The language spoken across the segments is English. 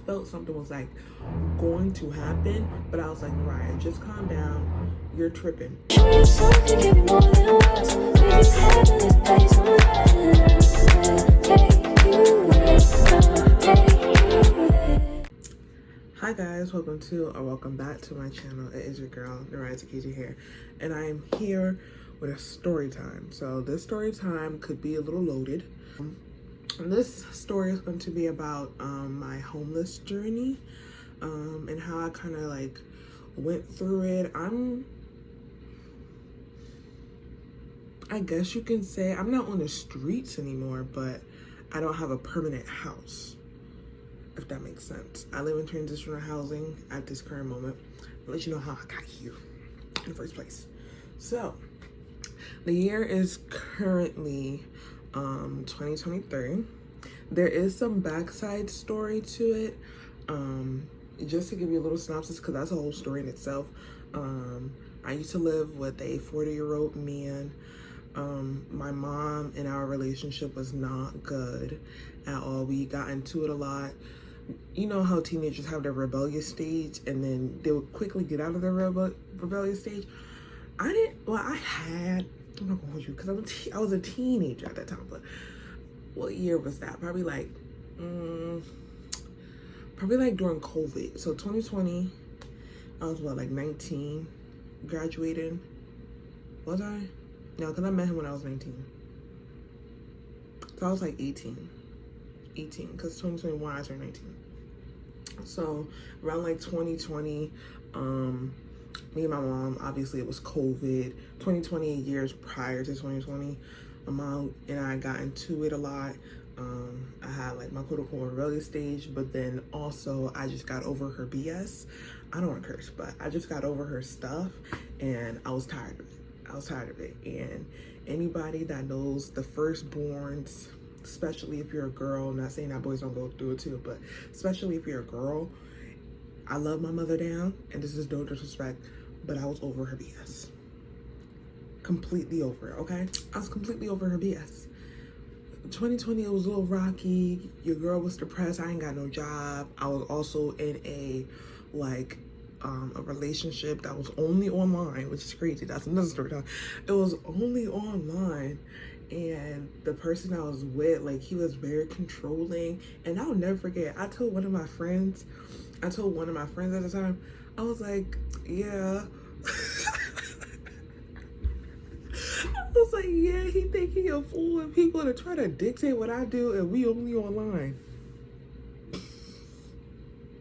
felt something was like going to happen, but I was like, Mariah, just calm down. You're tripping. Hi guys, welcome back to my channel. It is your girl, Naraya Takiji here, and I am here with a story time. So this story time could be a little loaded. This story is going to be about my homeless journey and how I kind of like went through it. I guess you can say I'm not on the streets anymore, but I don't have a permanent house, if that makes sense. I live in transitional housing at this current moment. I'll let you know how I got here in the first place. So the year is currently 2023. There is some backside story to it. Just to give you a little synopsis, because that's a whole story in itself. I used to live with a 40-year-old man. My mom and our relationship was not good at all. We got into it a lot. You know how teenagers have their rebellious stage and then they would quickly get out of their rebellious stage. I'm not gonna hold you because I was a teenager at that time, but what year was that? Probably like during COVID. So 2020, I was like 19, graduating. Was I? No, because I met him when I was 19. So I was like 18, because 2021 I turned 19. So around like 2020, me and my mom, obviously it was COVID. 2020, years prior to 2020, my mom and I got into it a lot. I had like my quote unquote rebellious stage, but then also I just got over her BS. I don't want to curse, but I just got over her stuff and I was tired of it. And anybody that knows the firstborns, especially if you're a girl, I'm not saying that boys don't go through it too, but especially if you're a girl, I love my mother down, and this is no disrespect, but I was over her BS. Completely over it, okay? I was completely over her BS. 2020, it was a little rocky. Your girl was depressed. I ain't got no job. I was also in a relationship that was only online, which is crazy. That's another story time. It was only online, and the person I was with, like, he was very controlling. And I'll never forget, I told one of my friends at the time, I was like, yeah. I was like, yeah, he think he a fool and people to try to dictate what I do and we only online.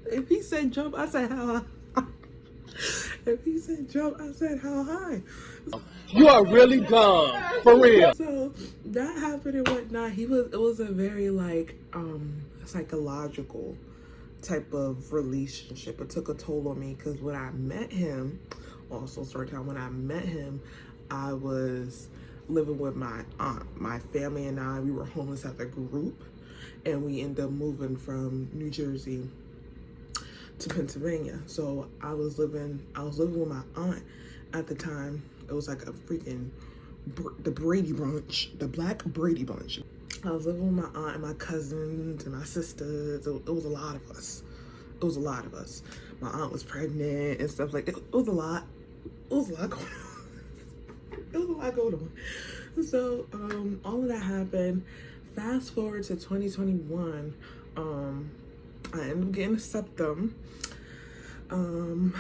If he said jump, I said how high. If he said jump, I said how high. You are really dumb, for real. So that happened and whatnot. It was a very like psychological type of relationship. It took a toll on me because when I met him, also story time, when I met him, I was living with my aunt. My family and I, we were homeless as a group, and we ended up moving from New Jersey to Pennsylvania. So I was living with my aunt at the time. It was like a freaking the Brady Bunch, the Black Brady Bunch. I was living with my aunt and my cousins and my sisters. It was a lot of us. My aunt was pregnant and stuff like that. It was a lot. It was a lot going on. So all of that happened. Fast forward to 2021. I ended up getting a septum. And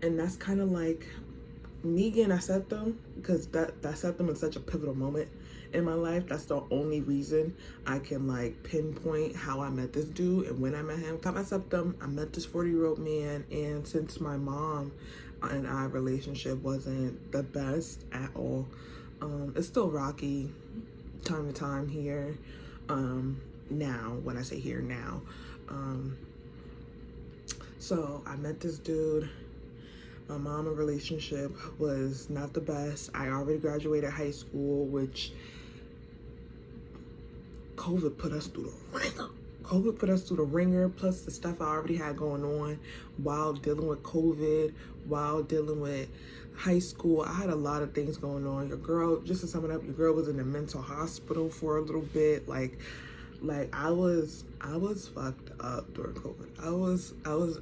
that's kind of like me getting a septum, because that septum is such a pivotal moment in my life. That's the only reason I can like pinpoint how I met this dude and when I met him. Got my septum, I met this 40-year-old man, and since my mom and I relationship wasn't the best at all, it's still rocky time to time here. Now, when I say here now, so I met this dude. My mom and relationship was not the best. I already graduated high school, which COVID put us through the ringer. Plus the stuff I already had going on while dealing with COVID, while dealing with high school. I had a lot of things going on. Your girl, just to sum it up, your girl was in a mental hospital for a little bit. Like, Like I was fucked up during COVID.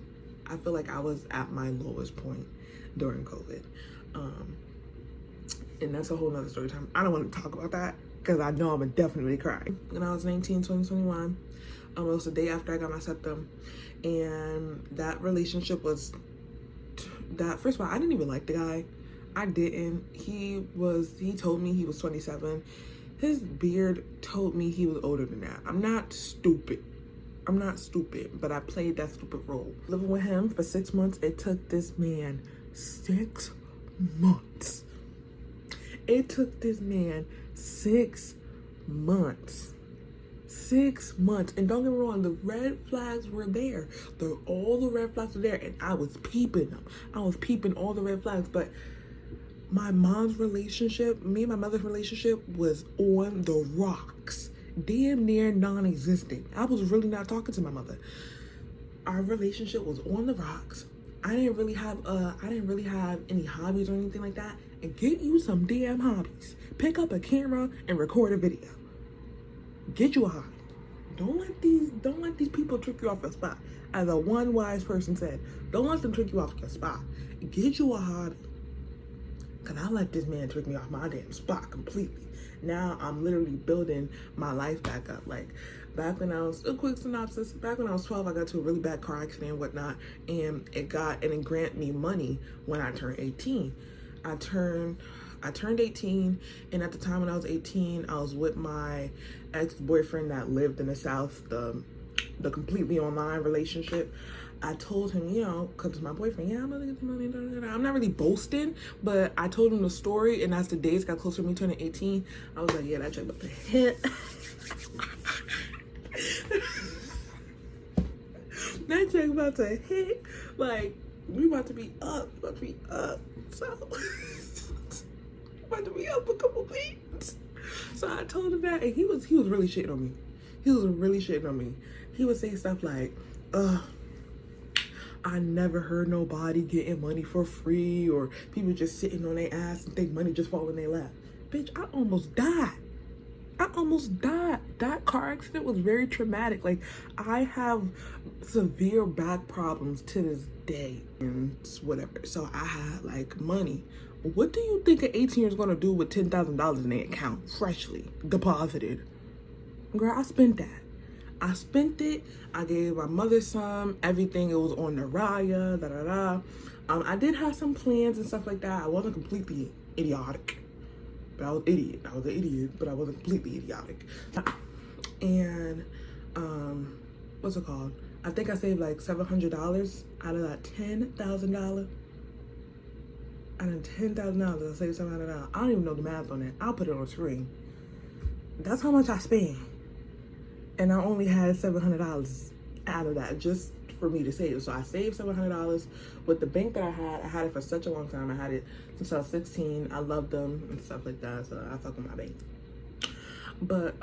I feel like I was at my lowest point during COVID. And that's a whole nother story time. I don't want to talk about that because I know I'm gonna definitely cry. When I was 19, 2021, it was the day after I got my septum. And that relationship was first of all, I didn't even like the guy. I didn't. He told me he was 27. His beard told me he was older than that. I'm not stupid, but I played that stupid role. Living with him for 6 months, it took this man 6 months. It took this man 6 months. 6 months. And don't get me wrong, the red flags were there. All the red flags were there, and I was peeping them. I was peeping all the red flags, but my mom's relationship, me and my mother's relationship was on the rocks. Damn near non-existent. I was really not talking to my mother. Our relationship was on the rocks. I didn't really have any hobbies or anything like that. And get you some damn hobbies. Pick up a camera and record a video. Get you a hobby. Don't let these people trick you off your spot. As a one wise person said, don't let them trick you off your spot. Get you a hobby. Cause I let this man trick me off my damn spot completely. Now I'm literally building my life back up. Like back when I was, a quick synopsis, back when I was 12, I got to a really bad car accident and whatnot. And it grant me money when I turned 18. I turned 18, and at the time when I was 18, I was with my ex-boyfriend that lived in the South, the completely online relationship. I told him, you know, because my boyfriend, yeah, I'm gonna get the money. I'm not really boasting, but I told him the story, and as the days got closer to me turning 18, I was like, yeah, that check about to hit. That check about to hit. Like, we about to be up. So, about to be up a couple things. So I told him that, and he was really shitting on me. He would say stuff like, I never heard nobody getting money for free, or people just sitting on their ass and think money just fall in their lap. Bitch, I almost died. That car accident was very traumatic. Like, I have severe back problems to this day and whatever. So I had like money. What do you think an 18-year is gonna do with $10,000 in their account, freshly deposited? Girl, I spent that. I spent it. I gave my mother some. Everything. It was on the Raya. I did have some plans and stuff like that. I wasn't completely idiotic, but I was idiot. I was an idiot, but I wasn't completely idiotic. And what's it called? I think I saved like $700 out of that $10,000. Out of $10,000, I saved $700. I don't even know the math on that. I'll put it on the screen. That's how much I spent. And I only had $700 out of that just for me to save. So I saved $700 with the bank that I had it for such a long time. I had it since I was 16. I loved them and stuff like that. So I fuck with my bank. But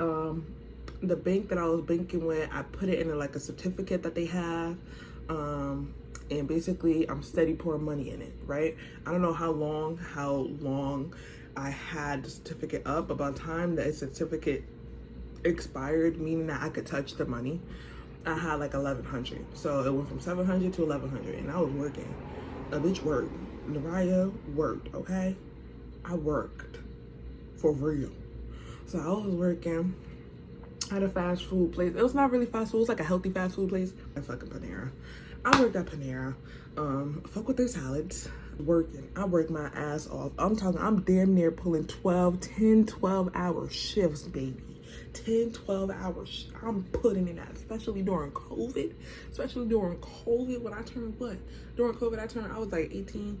the bank that I was banking with, I put it in like a certificate that they have. And basically I'm steady pouring money in it, right? I don't know how long I had the certificate up, but by the time the certificate expired, meaning that I could touch the money, I had like 1,100. So it went from 700 to 1,100, and I was working. A bitch worked. Naraya worked, okay? I worked for real. So I was working at a fast food place. It was not really fast food. It was like a healthy fast food place. I fucking Panera. I worked at Panera. Fuck with their salads. Working. I worked my ass off. I'm damn near pulling 10, 12 hour shifts, baby. 10, 12 hours. I'm putting in that, especially during COVID. When I turned what? During COVID, I was like 18.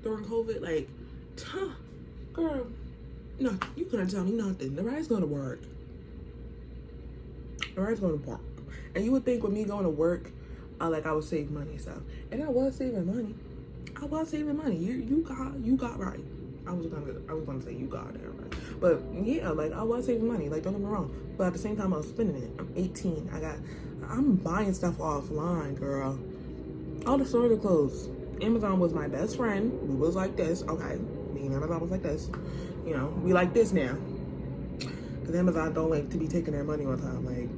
During COVID, like, girl, no, you couldn't tell me nothing. The ride's gonna work. And you would think with me going to work, I would save money and stuff. And I was saving money. You got right. I was gonna say you got it right. But yeah, like I was saving money. Like, don't get me wrong. But at the same time, I was spending it. I'm 18. I'm buying stuff offline, girl. All the stores are closed. Amazon was my best friend. We was like this, okay? Me and Amazon was like this. You know, we like this now. Because Amazon don't like to be taking their money all the time. Like,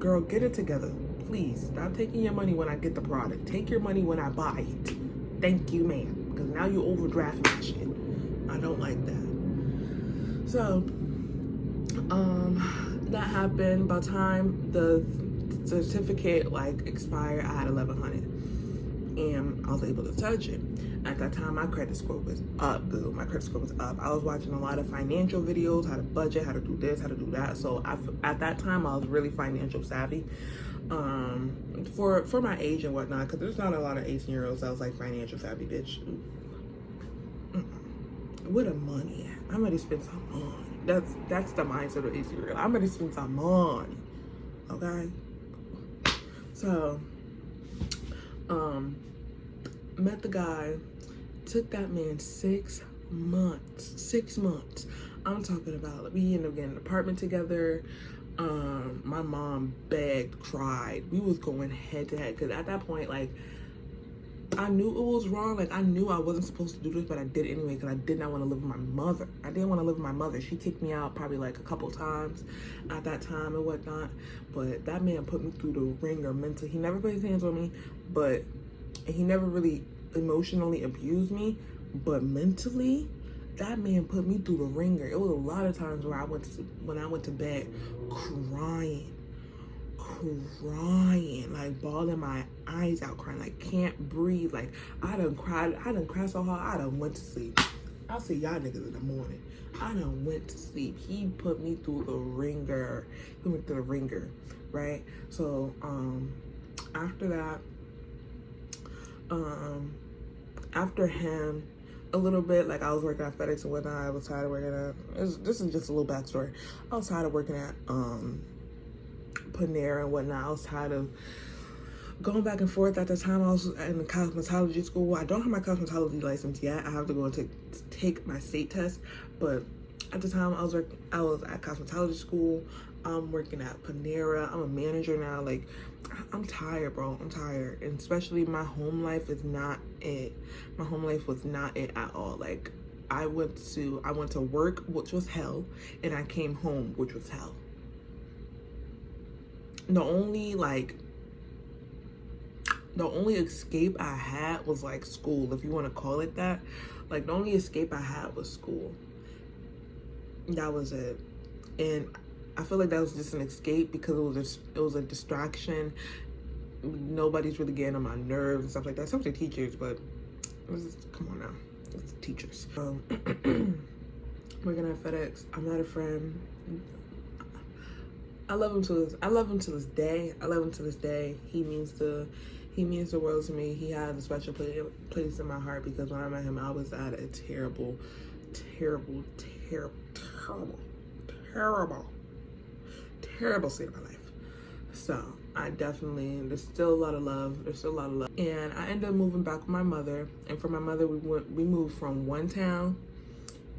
girl, get it together. Please, stop taking your money when I get the product. Take your money when I buy it. Thank you, ma'am. Because now you overdraft my shit. I don't like that. So, that happened. By the time the certificate like expired, I had 1,100, and I was able to touch it. At that time, my credit score was up, boo. My credit score was up. I was watching a lot of financial videos, how to budget, how to do this, how to do that. So at that time, I was really financial savvy. For my age and whatnot, because there's not a lot of 18-year-olds that was like financial savvy, bitch. Where the money at? I'm ready to spend some money. That's the mindset of 18-year-old. I'm ready to spend some money. Okay? So, met the guy. Took that man 6 months. 6 months. I'm talking about, we ended up getting an apartment together. My mom begged, cried. We was going head to head, because at that point, like, I knew it was wrong. Like, I knew I wasn't supposed to do this, but I did it anyway, because I did not want to live with my mother. I didn't want to live with my mother. She kicked me out probably like a couple times at that time and whatnot. But that man put me through the ringer mentally. He never put his hands on me, but he never really emotionally abused me. But mentally, that man put me through the ringer. It was a lot of times where when I went to bed crying, like bawling my eyes out, crying, like can't breathe. Like I done cried so hard, I done went to sleep. I'll see y'all niggas in the morning. I done went to sleep. He put me through the ringer. He went through the ringer, right? So after that, after him, a little bit, like I was working at FedEx and whatnot. I was tired of working at, this is just a little backstory. I was tired of working at Panera and whatnot. I was tired of going back and forth. At the time, I was in cosmetology school. I don't have my cosmetology license yet. I have to go and take my state test. But at the time, I was at cosmetology school. I'm working at Panera. I'm a manager now. Like, I'm tired, bro. I'm tired. And especially my home life is not it. My home life was not it at all. Like, I went to work, which was hell, and I came home, which was hell. The only escape I had was like school, if you want to call it that. Like, the only escape I had was school. That was it. And I feel like that was just an escape because it was a distraction. Nobody's really getting on my nerves and stuff like that. Some say teachers, but come on now, it's teachers. Working at FedEx, I met a friend. I love him to this day. He means the world to me. He has a special place in my heart because when I met him, I was at a terrible state of my life. So there's still a lot of love. And I ended up moving back with my mother. And for my mother, we moved from one town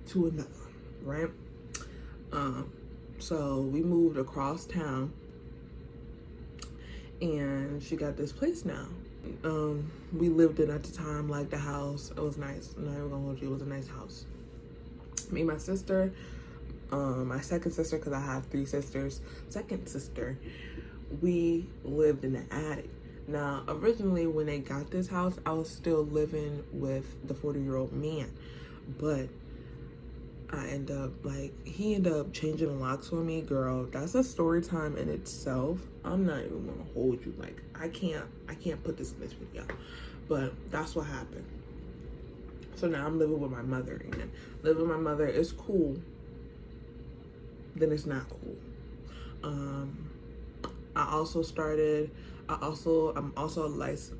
to another, right? So we moved across town, and she got this place now. We lived in at the time, like the house. It was nice. I'm not even gonna hold you. It was a nice house. Me and my sister, my second sister, because I have 3 sisters. Second sister, we lived in the attic. Now, originally when they got this house, I was still living with the 40-year-old man, but he ended up changing the locks for me. Girl, that's a story time in itself. I'm not even gonna hold you. Like, I can't put this in this video, but that's what happened. So now I'm living with my mother again. Living with my mother is cool, then it's not cool. I'm also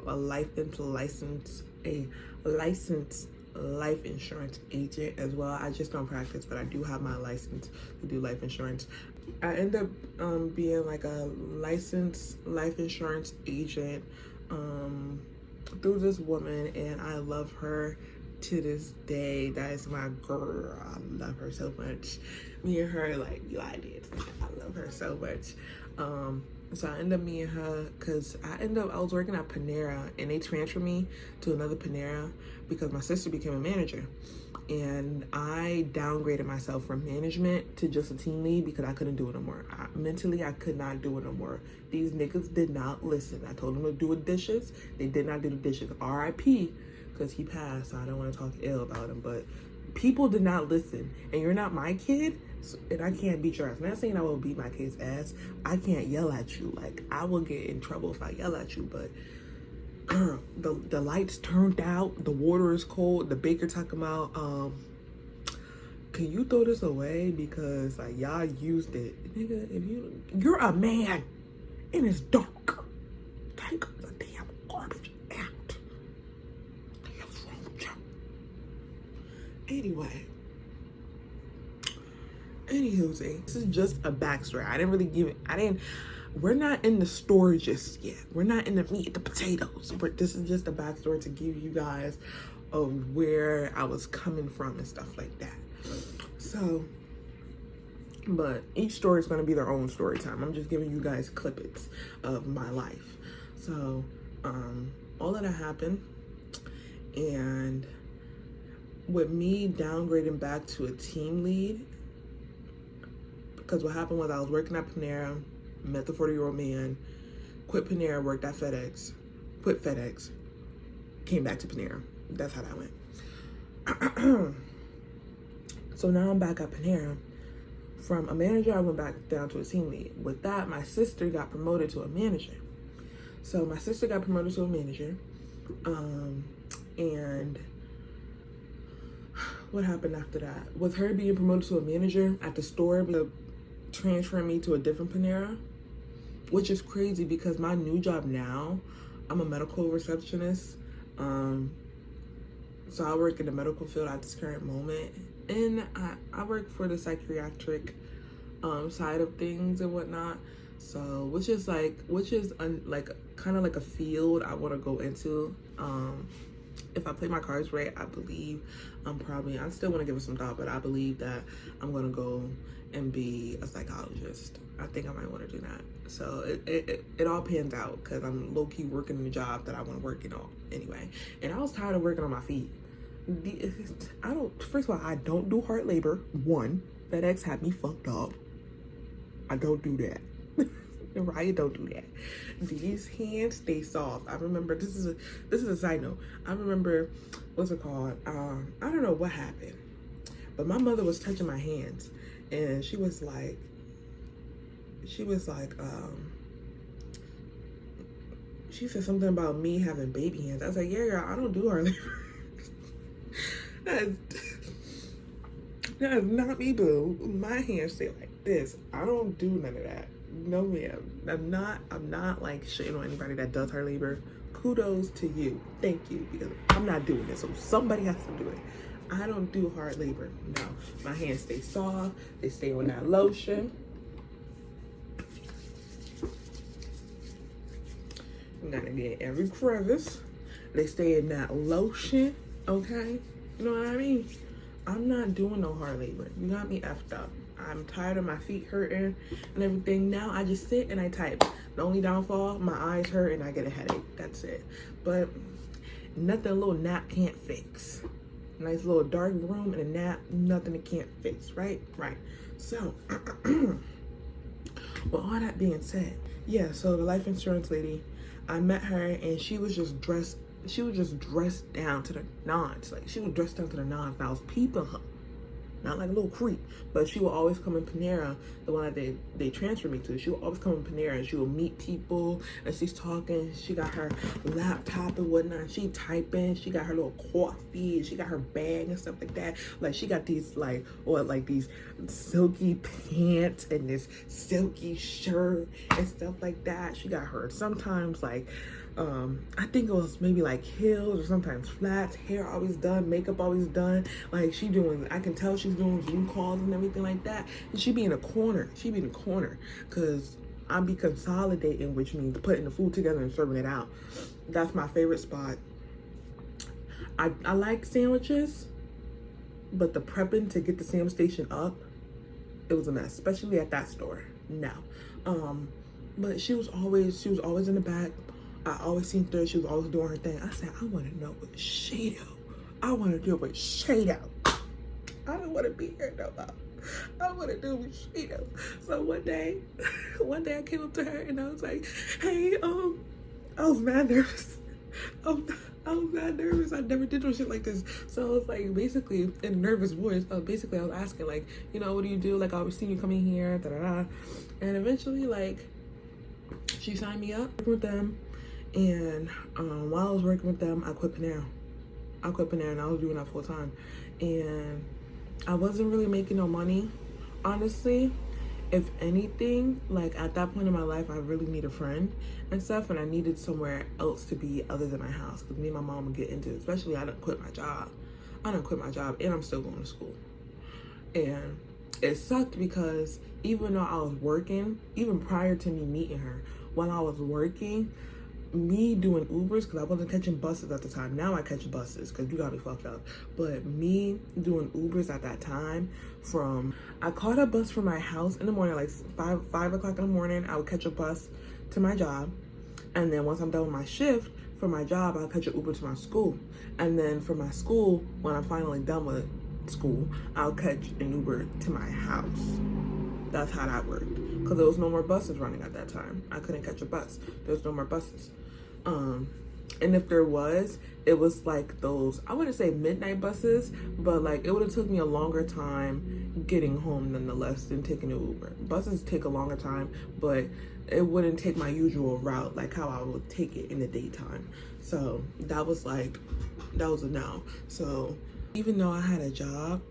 a licensed life insurance agent as well. I just don't practice, but I do have my license to do life insurance. I end up being like a licensed life insurance agent through this woman, and I love her to this day. That is my girl. I love her so much. Me and her, like, you ideas. I love her so much. So I ended up meeting her because I was working at Panera and they transferred me to another Panera because my sister became a manager. And I downgraded myself from management to just a team lead because I couldn't do it no more. Mentally, I could not do it no more. These niggas did not listen. I told them to do the dishes. They did not do the dishes. R.I.P. because he passed, so I don't want to talk ill about him. But people did not listen. And you're not my kid, and I can't beat your ass. I'm not saying I will beat my kid's ass. I can't yell at you. Like, I will get in trouble if I yell at you, but girl, the lights turned out, the water is cold, the baker talking about, can you throw this away because like y'all used it. Nigga, if you're a man and it's dark, take the damn garbage out. What the hell's wrong with you? Anyway, anywho, this is just a backstory. We're not in the story just yet. We're not in the meat, the potatoes. This is just a backstory to give you guys of where I was coming from and stuff like that. So, but each story is going to be their own story time. I'm just giving you guys clippets of my life. So, all of that happened. And with me downgrading back to a team lead, because what happened was I was working at Panera, met the 40-year-old man, quit Panera, worked at FedEx, quit FedEx, came back to Panera. That's how that went. So now I'm back at Panera. From a manager, I went back down to a team lead. With that, my sister got promoted to a manager. So my sister got promoted to a manager. And what happened after that? With her being promoted to a manager at the store, transferring me to a different Panera, which is crazy because my new job now, I'm a medical receptionist. So I work in the medical field at this current moment, and I work for the psychiatric side of things and whatnot. So which is like kind of like a field I want to go into. If I play my cards right, I believe I still want to give it some thought, but I believe that I'm gonna go and be a psychologist. I think I might want to do that. So it all pans out because I'm low-key working in a job that I want to work in anyway. And I was tired of working on my feet. First of all, I don't do hard labor. One, FedEx had me fucked up. I don't do that. Right? Don't do that. These hands stay soft. I remember, this is a side note. I remember, what's it called? I don't know what happened, but my mother was touching my hands and she was like, she said something about me having baby hands. I was like, yeah, girl, I don't do hard labor. That is not me, boo. My hands stay like this. I don't do none of that. No, ma'am. I'm not like shitting on anybody that does hard labor. Kudos to you. Thank you. Because I'm not doing it. So somebody has to do it. I don't do hard labor. No. My hands stay soft. They stay on that lotion. I'm gonna get every crevice. They stay in that lotion. Okay? You know what I mean? I'm not doing no hard labor. You got me effed up. I'm tired of my feet hurting and everything. Now I just sit and I type. The only downfall, my eyes hurt and I get a headache. That's it. But nothing a little nap can't fix. Nice little dark room and a nap, nothing it can't fix, right? Right. So, with all that being said, yeah, so the life insurance lady, I met her and she was just dressed down to the nines. Like, she was dressed down to the nines and I was peeping her. Not like a little creep, but she will always come in Panera, the one that they transferred me to. She will always come in Panera and she will meet people and she's talking. She got her laptop and whatnot. She typing. She got her little coffee. And she got her bag and stuff like that. Like, she got these these silky pants and this silky shirt and stuff like that. She got her sometimes like I think it was maybe like heels or sometimes flats, hair always done, makeup always done. Like, I can tell she's doing Zoom calls and everything like that. And she be in a corner. Because I be consolidating, which means putting the food together and serving it out. That's my favorite spot. I like sandwiches, but the prepping to get the sandwich station up, it was a mess, especially at that store. No. But she was always in the back. I always seen her. She was always doing her thing. I said, I want to know what Shado. I want to deal with Shado. I don't want to be here no more. I want to deal with Shado. So one day I came up to her and I was like, hey, I was mad nervous. I was mad nervous. I never did no shit like this. So I was like, basically, in a nervous voice, I was asking, like, you know, what do you do? Like, I always seen you coming here, da-da-da. And eventually, like, she signed me up with them. And while I was working with them, I quit Panera. And I was doing that full time. And I wasn't really making no money, honestly. If anything, like at that point in my life, I really need a friend and stuff, and I needed somewhere else to be other than my house, because me and my mom would get into it. Especially, I didn't quit my job, and I'm still going to school. And it sucked because even though I was working, even prior to me meeting her, while I was working, me doing Ubers, because I wasn't catching buses at the time. Now I catch buses because you got me fucked up. But me doing Ubers at that time, I caught a bus from my house in the morning, like 5 o'clock in the morning. I would catch a bus to my job. And then once I'm done with my shift for my job, I'll catch an Uber to my school. And then for my school, when I'm finally done with school, I'll catch an Uber to my house. That's how that worked. Because there was no more buses running at that time. I couldn't catch a bus. There was no more buses. And if there was, it was like those, I wouldn't say midnight buses, but like it would have took me a longer time getting home nonetheless than taking an Uber. Buses take a longer time, but it wouldn't take my usual route like how I would take it in the daytime. So that was a no. So even though I had a job,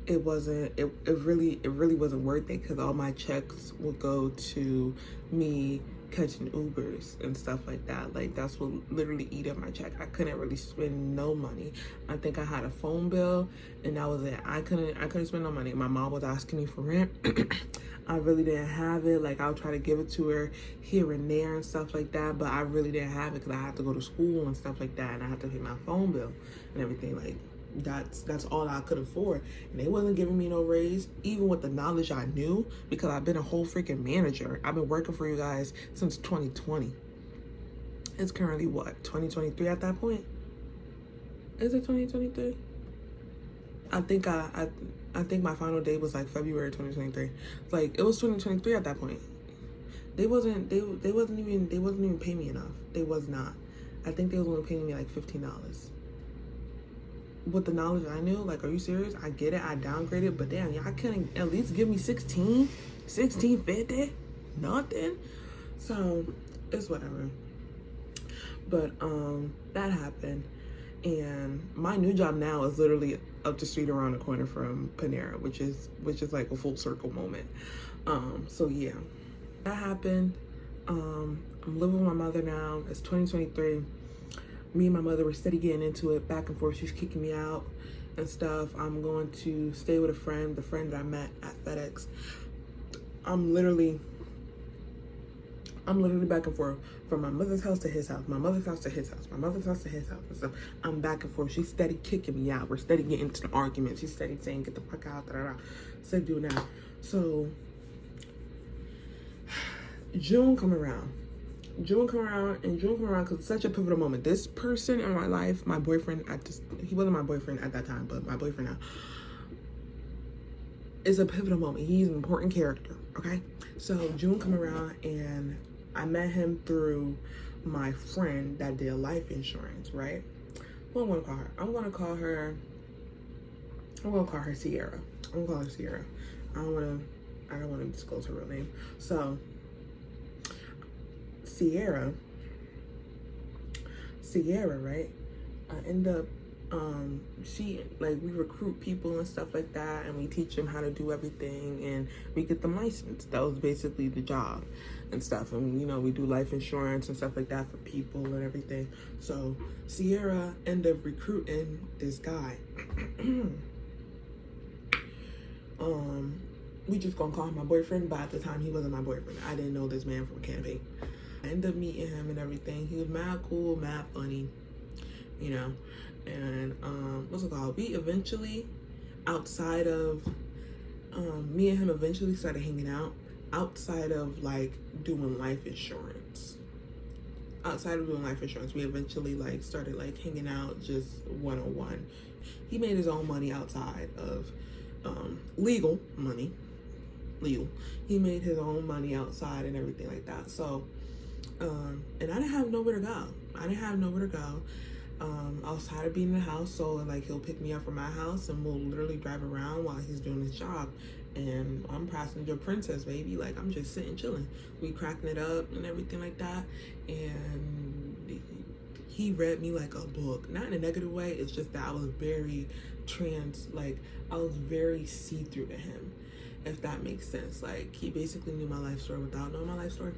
it really wasn't worth it, because all my checks would go to me catching Ubers and stuff like that. Like that's what literally eat up my check. I couldn't really spend no money. I think I had a phone bill and that was it. I couldn't spend no money. My mom was asking me for rent. I really didn't have it. Like I would try to give it to her here and there and stuff like that, but I really didn't have it because I had to go to school and stuff like that, and I had to pay my phone bill and everything. Like that's all I could afford, and they wasn't giving me no raise, even with the knowledge I knew, because I've been a whole freaking manager. I've been working for you guys since 2020. It's currently what, 2023 at that point? Is it 2023? I think my final day was like February 2023. Like it was 2023 at that point. They wasn't even paying me enough. They was not. I think they was only paying me like $15. With the knowledge I knew, like, are you serious? I get it, I downgraded, but damn, y'all couldn't at least give me 16.50, nothing. So it's whatever. But that happened, and my new job now is literally up the street around the corner from Panera, which is like a full circle moment. So yeah, that happened. I'm living with my mother now. It's 2023. Me and my mother were steady getting into it, back and forth. She's kicking me out and stuff. I'm going to stay with the friend that I met at FedEx. I'm literally back and forth from my mother's house to his house, my mother's house to his house, my mother's house to his house and stuff. I'm back and forth. She's steady kicking me out. We're steady getting into the argument. She's steady saying, get the fuck out, da-da-da. Steady doing that. So June come around because it's such a pivotal moment. This person in my life, my boyfriend he wasn't my boyfriend at that time, but my boyfriend now, is a pivotal moment. He's an important character, okay? So June come around and I met him through my friend that did life insurance, right? What I'm gonna call her? I'm gonna call her Sierra. I don't wanna disclose her real name. So Sierra, right? I end up, we recruit people and stuff like that, and we teach them how to do everything, and we get them licensed. That was basically the job and stuff. And, you know, we do life insurance and stuff like that for people and everything. So Sierra ended up recruiting this guy. We just gonna call him my boyfriend, but at the time he wasn't my boyfriend. I didn't know this man from a campaign. I ended up meeting him and everything. He was mad cool, mad funny, you know. And we eventually, outside of me and him eventually started hanging out. outside of like doing life insurance. Outside of doing life insurance, we eventually like started like hanging out just one-on-one. He made his own money outside of legal money. He made his own money outside and everything like that. So, and I didn't have nowhere to go. I was tired of being in the house, so like he'll pick me up from my house and we'll literally drive around while he's doing his job. And I'm passenger princess, baby. Like, I'm just sitting chilling. We cracking it up and everything like that. And he read me like a book. Not in a negative way. It's just that I was very I was very see-through to him, if that makes sense. Like, he basically knew my life story without knowing my life story.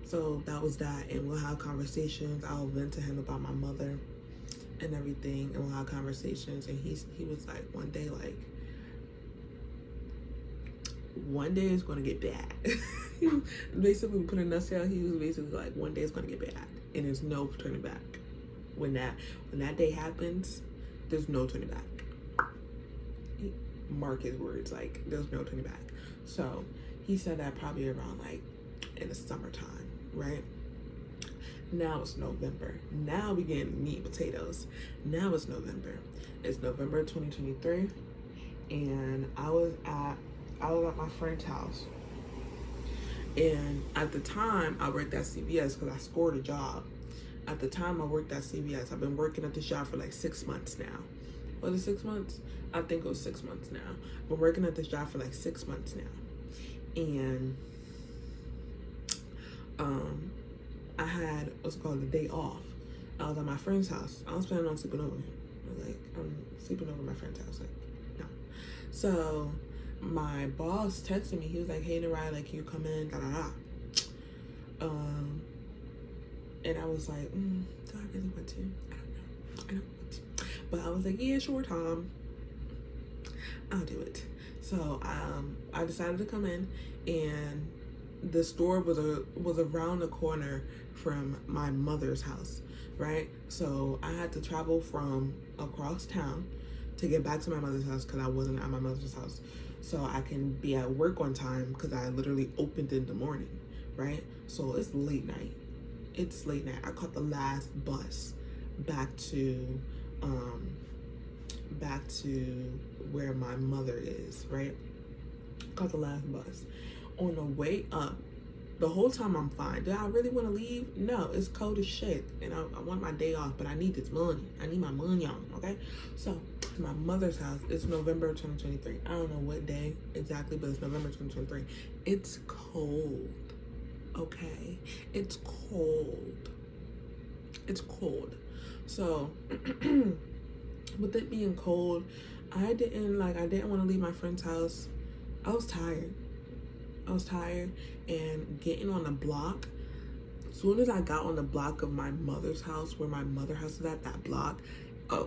So that was that. And we'll have conversations. I'll vent to him about my mother and everything, and we'll have conversations. And he was like, one day it's gonna get bad. He was basically put in a nutshell. He was basically like, one day it's gonna get bad, and there's no turning back. When that day happens, there's no turning back. Mark his words, like, there's no turning back. So he said that probably around like in the summertime, right? Now it's November. Now we getting meat and potatoes. Now it's November. It's November 2023, and I was at my friend's house. And at the time, I worked at CVS because I scored a job. At the time, I worked at CVS. I've been working at this job for like 6 months now. Was it 6 months? I think it was 6 months now. I've been working at this job for like 6 months now. And I had what's called a day off. I was at my friend's house. I was planning on sleeping over. I was like, I'm sleeping over at my friend's house. Like, no. So my boss texted me. He was like, hey, Narai, like, can you come in? Da, da, da. And I was like, do I really want to? I don't want to. But I was like, yeah, sure, Tom. I'll do it. So I decided to come in, and the store was around the corner from my mother's house, right? So I had to travel from across town to get back to my mother's house because I wasn't at my mother's house. So I can be at work on time because I literally opened in the morning, right? So it's late night. I caught the last bus back to where my mother is, right? Caught the last bus. On the way up, the whole time I'm fine. Do I really want to leave? No, it's cold as shit, and I want my day off, but I need this money. I need my money on, okay? So, my mother's house, it's November 2023. I don't know what day exactly, but it's November 2023. It's cold, okay? It's cold. So, with it being cold, I didn't want to leave my friend's house. I was tired, and getting on the block, as soon as I got on the block of my mother's house, where my mother's house is at, that block, a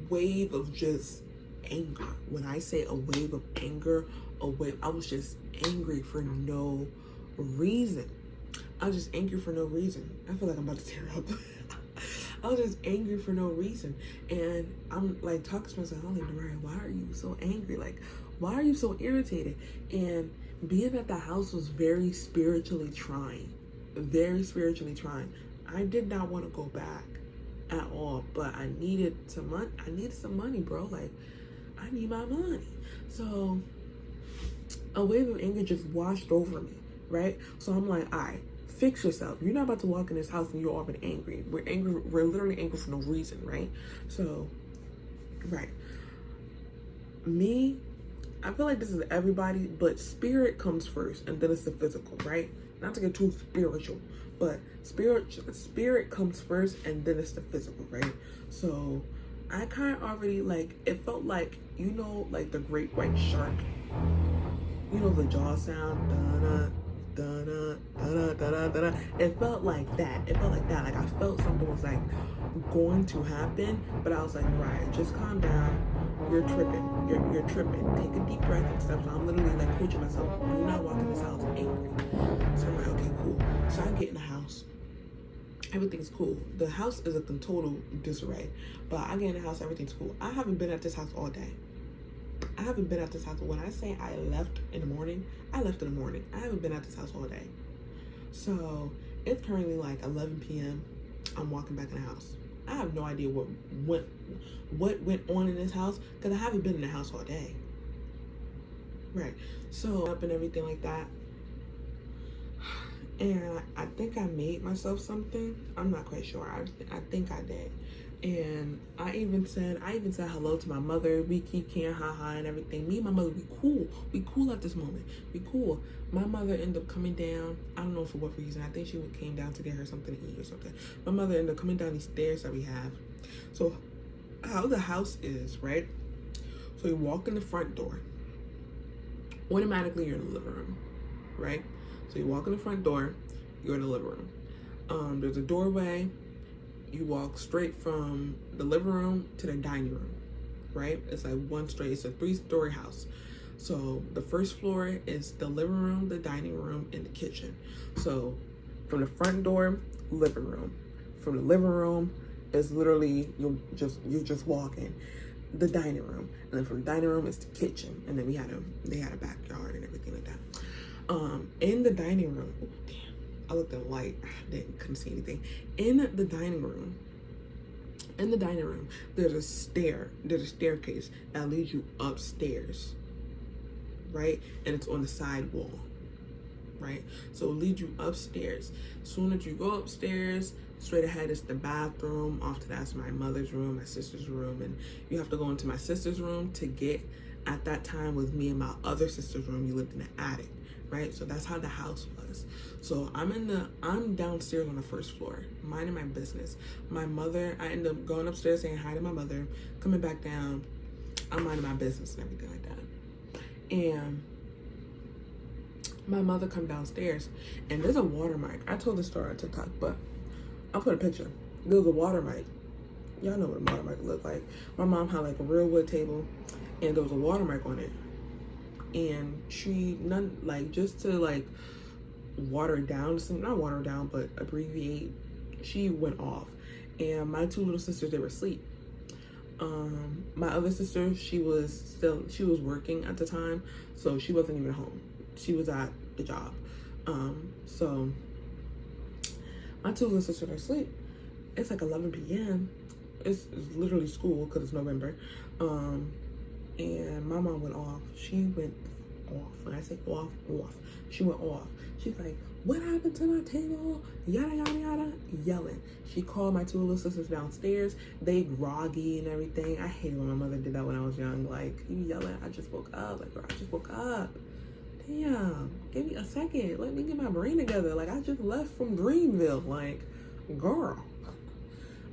wave of just anger. When I say a wave of anger, I was just angry for no reason. I was just angry for no reason. I feel like I'm about to tear up. I was just angry for no reason. And I'm like talking to myself, I'm like, Narai, why are you so angry? Like, why are you so irritated? And being at the house was very spiritually trying. I did not want to go back at all, but I needed some money, bro. Like, I need my money. So a wave of anger just washed over me, right? So I'm like, all right, fix yourself. You're not about to walk in this house and you're already angry. We're literally angry for no reason, right? So, right. Me, I feel like this is everybody, but spirit comes first and then it's the physical, right? Not to get too spiritual, but spirit comes first and then it's the physical, right? So I kind of already, like, it felt like, you know, like the great white shark, you know, the jaw sound, da-da, da-da, da-da, da-da, da-da. It felt like that. Like I felt something was like going to happen, but I was like, right, just calm down. You're tripping. You're tripping. Take a deep breath and stuff. So I'm literally like coaching myself. Do not walk in this house angry. So I'm like, okay, cool. So I get in the house. Everything's cool. The house is a total disarray, but I get in the house. Everything's cool. I haven't been at this house all day. I haven't been at this house. When I say I left in the morning, I left in the morning. I haven't been at this house all day. So it's currently like 11 p.m. I'm walking back in the house. I have no idea what went on in this house because I haven't been in the house all day. Right. So up and everything like that. And I think I made myself something. I'm not quite sure. I think I did. And I even said hello to my mother. We keep can haha and everything. Me and my mother, we cool. We cool at this moment. We cool. My mother ended up coming down. I don't know for what reason. I think she came down to get her something to eat or something. My mother ended up coming down these stairs that we have. So how the house is, right? So you walk in the front door. Automatically you're in the living room, right? So you walk in the front door, you're in the living room. There's a doorway. You walk straight from the living room to the dining room, right? It's like it's a 3-story house. So the first floor is the living room, the dining room, and the kitchen. So from the front door, living room. From the living room is literally you're just walking. The dining room, and then from the dining room is the kitchen, and then they had a backyard and everything like that. In the dining room, oh, damn, I looked at the light, couldn't see anything. In the dining room, there's a staircase that leads you upstairs, right? And it's on the side wall, right? So it leads you upstairs. As soon as you go upstairs, straight ahead is the bathroom. Off to that's my mother's room, my sister's room, and you have to go into my sister's room to get. At that time, with me and my other sister's room, you lived in the attic, right? So that's how the house was. So I'm downstairs on the first floor, minding my business. My mother, I end up going upstairs saying hi to my mother, coming back down. I'm minding my business and everything like that. And my mother come downstairs, and there's a watermark. I told the story on TikTok, but I'll put a picture. There was a watermark. Y'all know what a watermark looked like. My mom had like a real wood table, and there was a watermark on it. And just to like water it down, not water it down, but abbreviate, she went off. And my 2 little sisters, they were asleep. My other sister, she was working at the time, so she wasn't even home. She was at the job. So my 2 little sisters are asleep. It's like 11 p.m. It's literally school because it's November. And my mom went off. She went off. When I say off, she went off. She's like, what happened to my table? Yada, yada, yada. Yelling. She called my 2 little sisters downstairs. They groggy and everything. I hated when my mother did that when I was young. Like, you yelling, I just woke up. Like, girl, I just woke up. Damn, give me a second. Let me get my brain together. Like, I just left from Dreamville. Like, girl,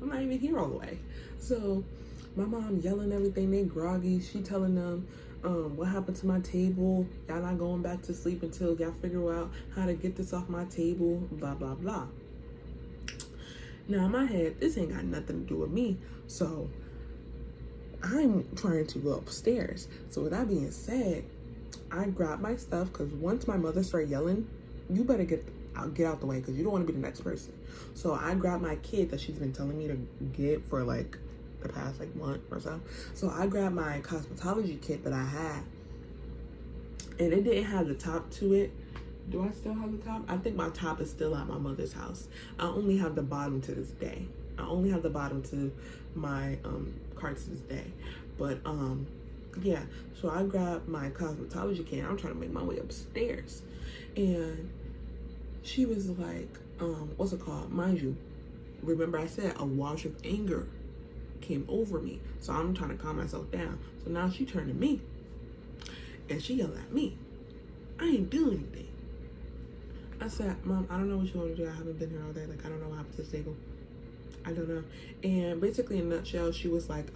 I'm not even here all the way. So my mom yelling everything. They groggy. She telling them, what happened to my table? Y'all not going back to sleep until y'all figure out how to get this off my table. Blah, blah, blah. Now in my head, this ain't got nothing to do with me. So I'm trying to go upstairs. So with that being said, I grabbed my stuff because once my mother started yelling, you better get out the way because you don't want to be the next person. So I grabbed my kit that she's been telling me to get for like the past like month or so. So I grabbed my cosmetology kit that I had, and it didn't have the top to it. Do I still have the top? I think my top is still at my mother's house. I only have the bottom to this day. I only have the bottom to my cart to this day. But yeah, so I grabbed my cosmetology kit. I'm trying to make my way upstairs, and she was like, what's it called? Mind you, remember I said a wash of anger came over me. So I'm trying to calm myself down. So now she turned to me and she yelled at me. I ain't doing anything. I said, Mom, I don't know what you want to do. I haven't been here all day. Like, I don't know what happened to this table. I don't know. And basically in a nutshell, she was like,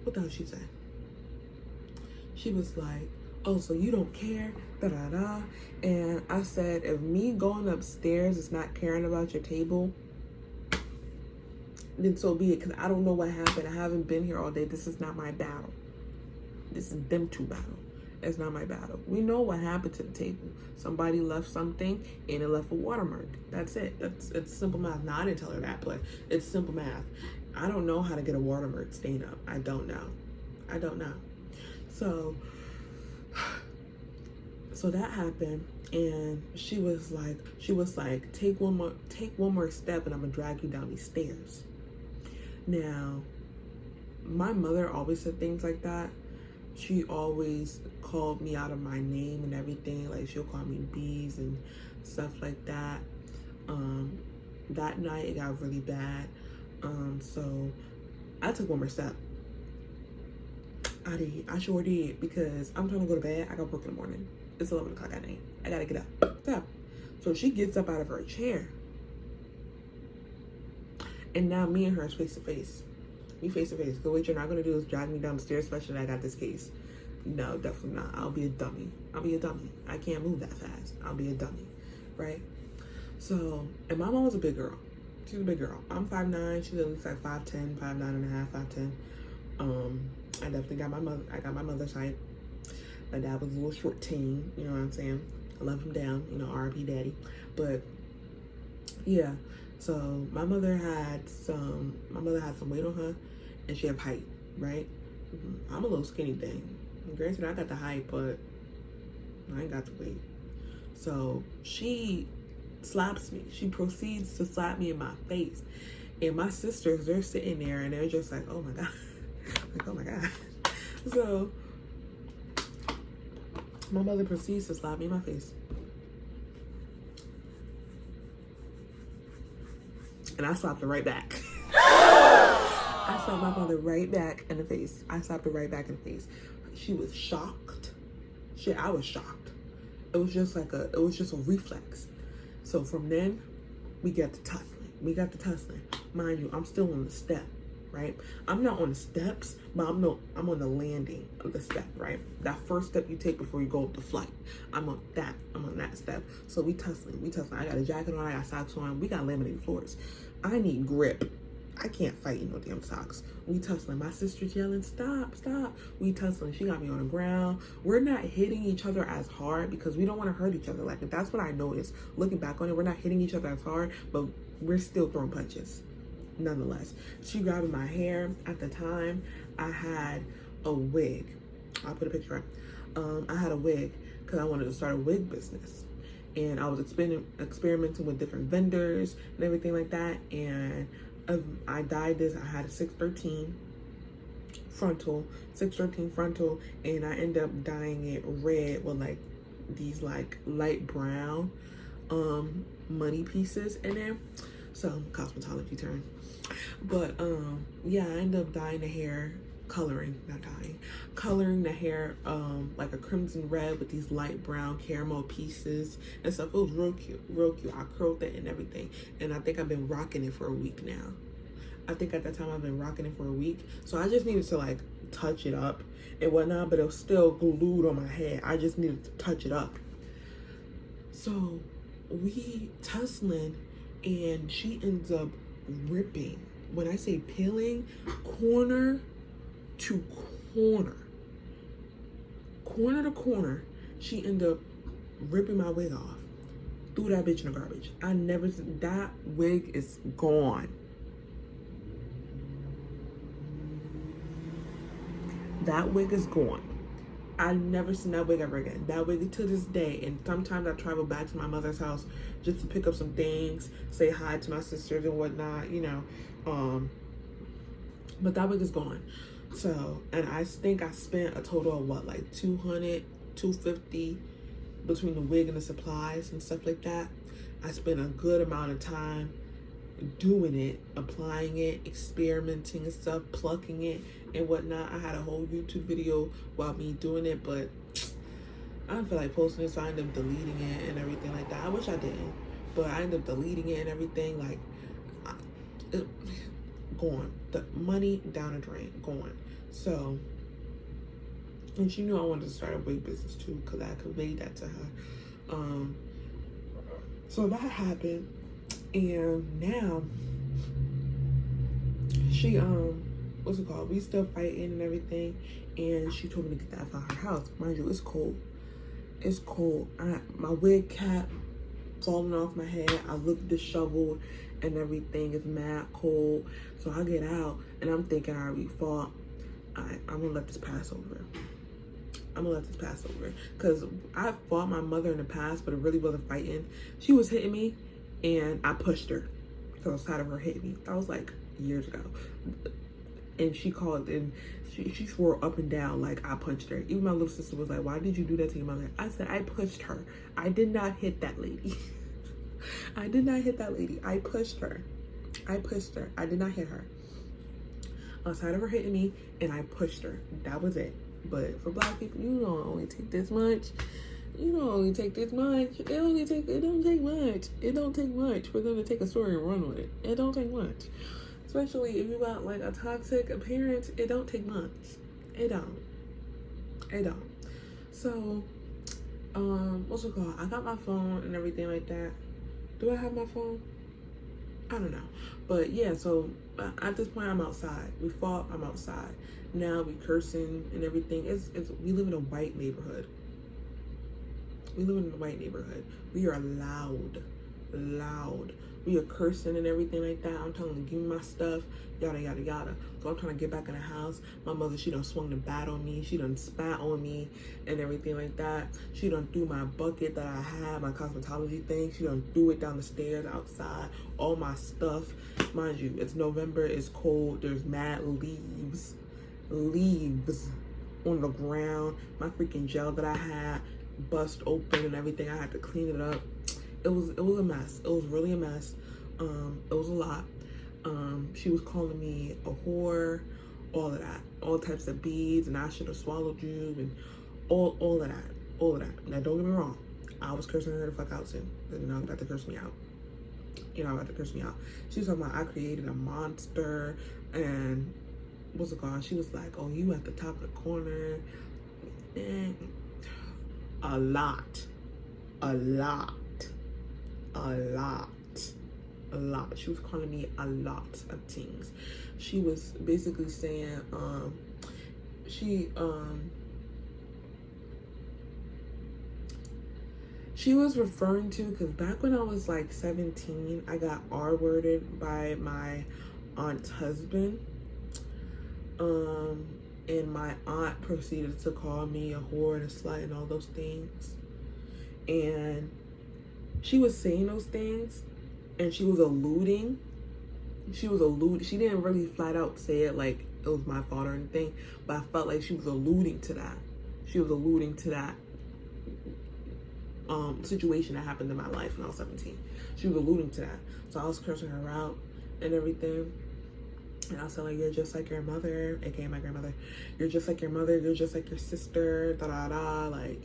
what the hell she said? She was like, oh, so you don't care, da-da-da. And I said, if me going upstairs is not caring about your table, then so be it, because I don't know what happened. I haven't been here all day. This is not my battle. This is them 2 battle. It's not my battle. We know what happened to the table. Somebody left something and it left a watermark. That's it. It's simple math. Now, I didn't tell her that, but it's simple math. I don't know how to get a watermark stain up. I don't know. So that happened, and she was like, take one more step and I'm gonna drag you down these stairs. Now, my mother always said things like that. She always called me out of my name and everything. Like, she'll call me bees and stuff like that. That night it got really bad. So I took one more step. I sure did, because I'm trying to go to bed. I got work in the morning. It's 11 o'clock at night. I gotta get up. So she gets up out of her chair. And now me and her is face to face. We face to face. So what you're not gonna do is drag me down the stairs, especially I got this case. No, definitely not. I'll be a dummy. I can't move that fast. I'll be a dummy, right? So, and my mom was a big girl. She's a big girl. I'm 5'9". She's at least like 5'10", 5'9 and a half, 5'10". I definitely got my mother. I got my mother's height. My dad was a little short teen. You know what I'm saying? I love him down. You know, R.I.P. Daddy. But yeah. So my mother had some weight on her, and she had height, right? I'm a little skinny thing. Granted, I got the height, but I ain't got the weight. So she slaps me. She proceeds to slap me in my face. And my sisters, they're sitting there and they're just like, oh my God. Like, oh my God. So my mother proceeds to slap me in my face. And I slapped her right back. I slapped my mother right back in the face. I slapped her right back in the face. She was shocked. I was shocked. It was just a reflex. So from then, we got to tussling. Mind you, I'm still on the step, right? I'm not on the steps, but I'm on the landing of the step, right? That first step you take before you go up the flight. I'm on that step. So we tussling. I got a jacket on, I got socks on. We got laminated floors. I need grip. I can't fight in no damn socks. We tussling. My sister's yelling, stop. We tussling. She got me on the ground. We're not hitting each other as hard because we don't want to hurt each other. Like, that's what I noticed. Looking back on it, we're not hitting each other as hard, but we're still throwing punches. Nonetheless, she grabbing my hair. At the time, I had a wig. I'll put a picture up. I had a wig because I wanted to start a wig business. And I was experimenting with different vendors and everything like that. And I dyed this. I had a 613 frontal, and I ended up dyeing it red with like these like light brown money pieces in there. So cosmetology term. But yeah, I ended up dyeing the hair, coloring the hair like a crimson red with these light brown caramel pieces and stuff. It was real cute. I curled it and everything, and I think I've been rocking it for a week now. I think at that time I've been rocking it for a week, so I just needed to like touch it up and whatnot, but it was still glued on my head. I just needed to touch it up. So we tussling, and she ends up ripping. When I say peeling, corner to corner, she ended up ripping my wig off. Threw that bitch in the garbage. That wig is gone. That wig is gone. I never seen that wig ever again. That wig to this day. And sometimes I travel back to my mother's house just to pick up some things, say hi to my sisters and whatnot, you know. But that wig is gone. So, and I think I spent a total of what, like $200, $250 between the wig and the supplies and stuff like that. I spent a good amount of time doing it, applying it, experimenting and stuff, plucking it and whatnot. I had a whole YouTube video about me doing it, but I didn't feel like posting it, so I ended up deleting it and everything like that. I wish I didn't, but I ended up deleting it and everything. Like, gone. The money down the drain, gone. So, and she knew I wanted to start a wig business too, because I conveyed that to her. So that happened, and now she what's it called? We still fighting and everything, and she told me to get that out of her house. Mind you, it's cold. It's cold. My wig cap falling off my head. I look disheveled and everything. It's mad cold. So I get out and I'm thinking, all right, we fought. I'm gonna let this pass over. I'm gonna let this pass over. Cause I fought my mother in the past, but it really wasn't fighting. She was hitting me and I pushed her because I was tired of her hitting me. That was like years ago. And she called and she swore up and down like I punched her. Even my little sister was like, why did you do that to your mother? I said, I pushed her. I did not hit that lady. I did not hit that lady. I pushed her. I pushed her. I did not hit her. I was tired of her hitting me and I pushed her. That was it. But for black people, you don't only take this much. You don't only take this much. It don't take much. It don't take much for them to take a story and run with it. It don't take much. Especially if you got like a toxic appearance, it don't take much. It don't. It don't. So, what's it called? I got my phone and everything like that. Do I have my phone? I don't know. But yeah, so at this point I'm outside. We fought, I'm outside. Now we cursing and everything. We live in a white neighborhood. We live in a white neighborhood. We are loud. We are cursing and everything like that. I'm telling them, give me my stuff, yada, yada, yada. So I'm trying to get back in the house. My mother, she done swung the bat on me. She done spat on me and everything like that. She done threw my bucket that I had, my cosmetology thing. She done threw it down the stairs outside. All my stuff. Mind you, it's November, it's cold. There's mad leaves on the ground. My freaking gel that I had bust open and everything. I had to clean it up. It was a mess. It was really a mess. It was a lot. She was calling me a whore, all of that, all types of beads, and I should have swallowed you, and all of that. Now don't get me wrong, I was cursing her the fuck out too. You're not about to curse me out. You're not about to curse me out. She was talking about I created a monster, and what's it called? She was like, oh, you at the top of the corner. And a lot. She was calling me a lot of things. She was basically saying, she was referring to, because back when I was like 17, I got R-worded by my aunt's husband. And my aunt proceeded to call me a whore and a slut and all those things. And she was saying those things and she was alluding. She didn't really flat out say it like it was my fault or anything, but I felt like she was alluding to that. She was alluding to that situation that happened in my life when I was 17. She was alluding to that. So I was cursing her out and everything. And I was like, you're just like your mother, aka my grandmother. You're just like your mother. You're just like your sister. Da da da. Like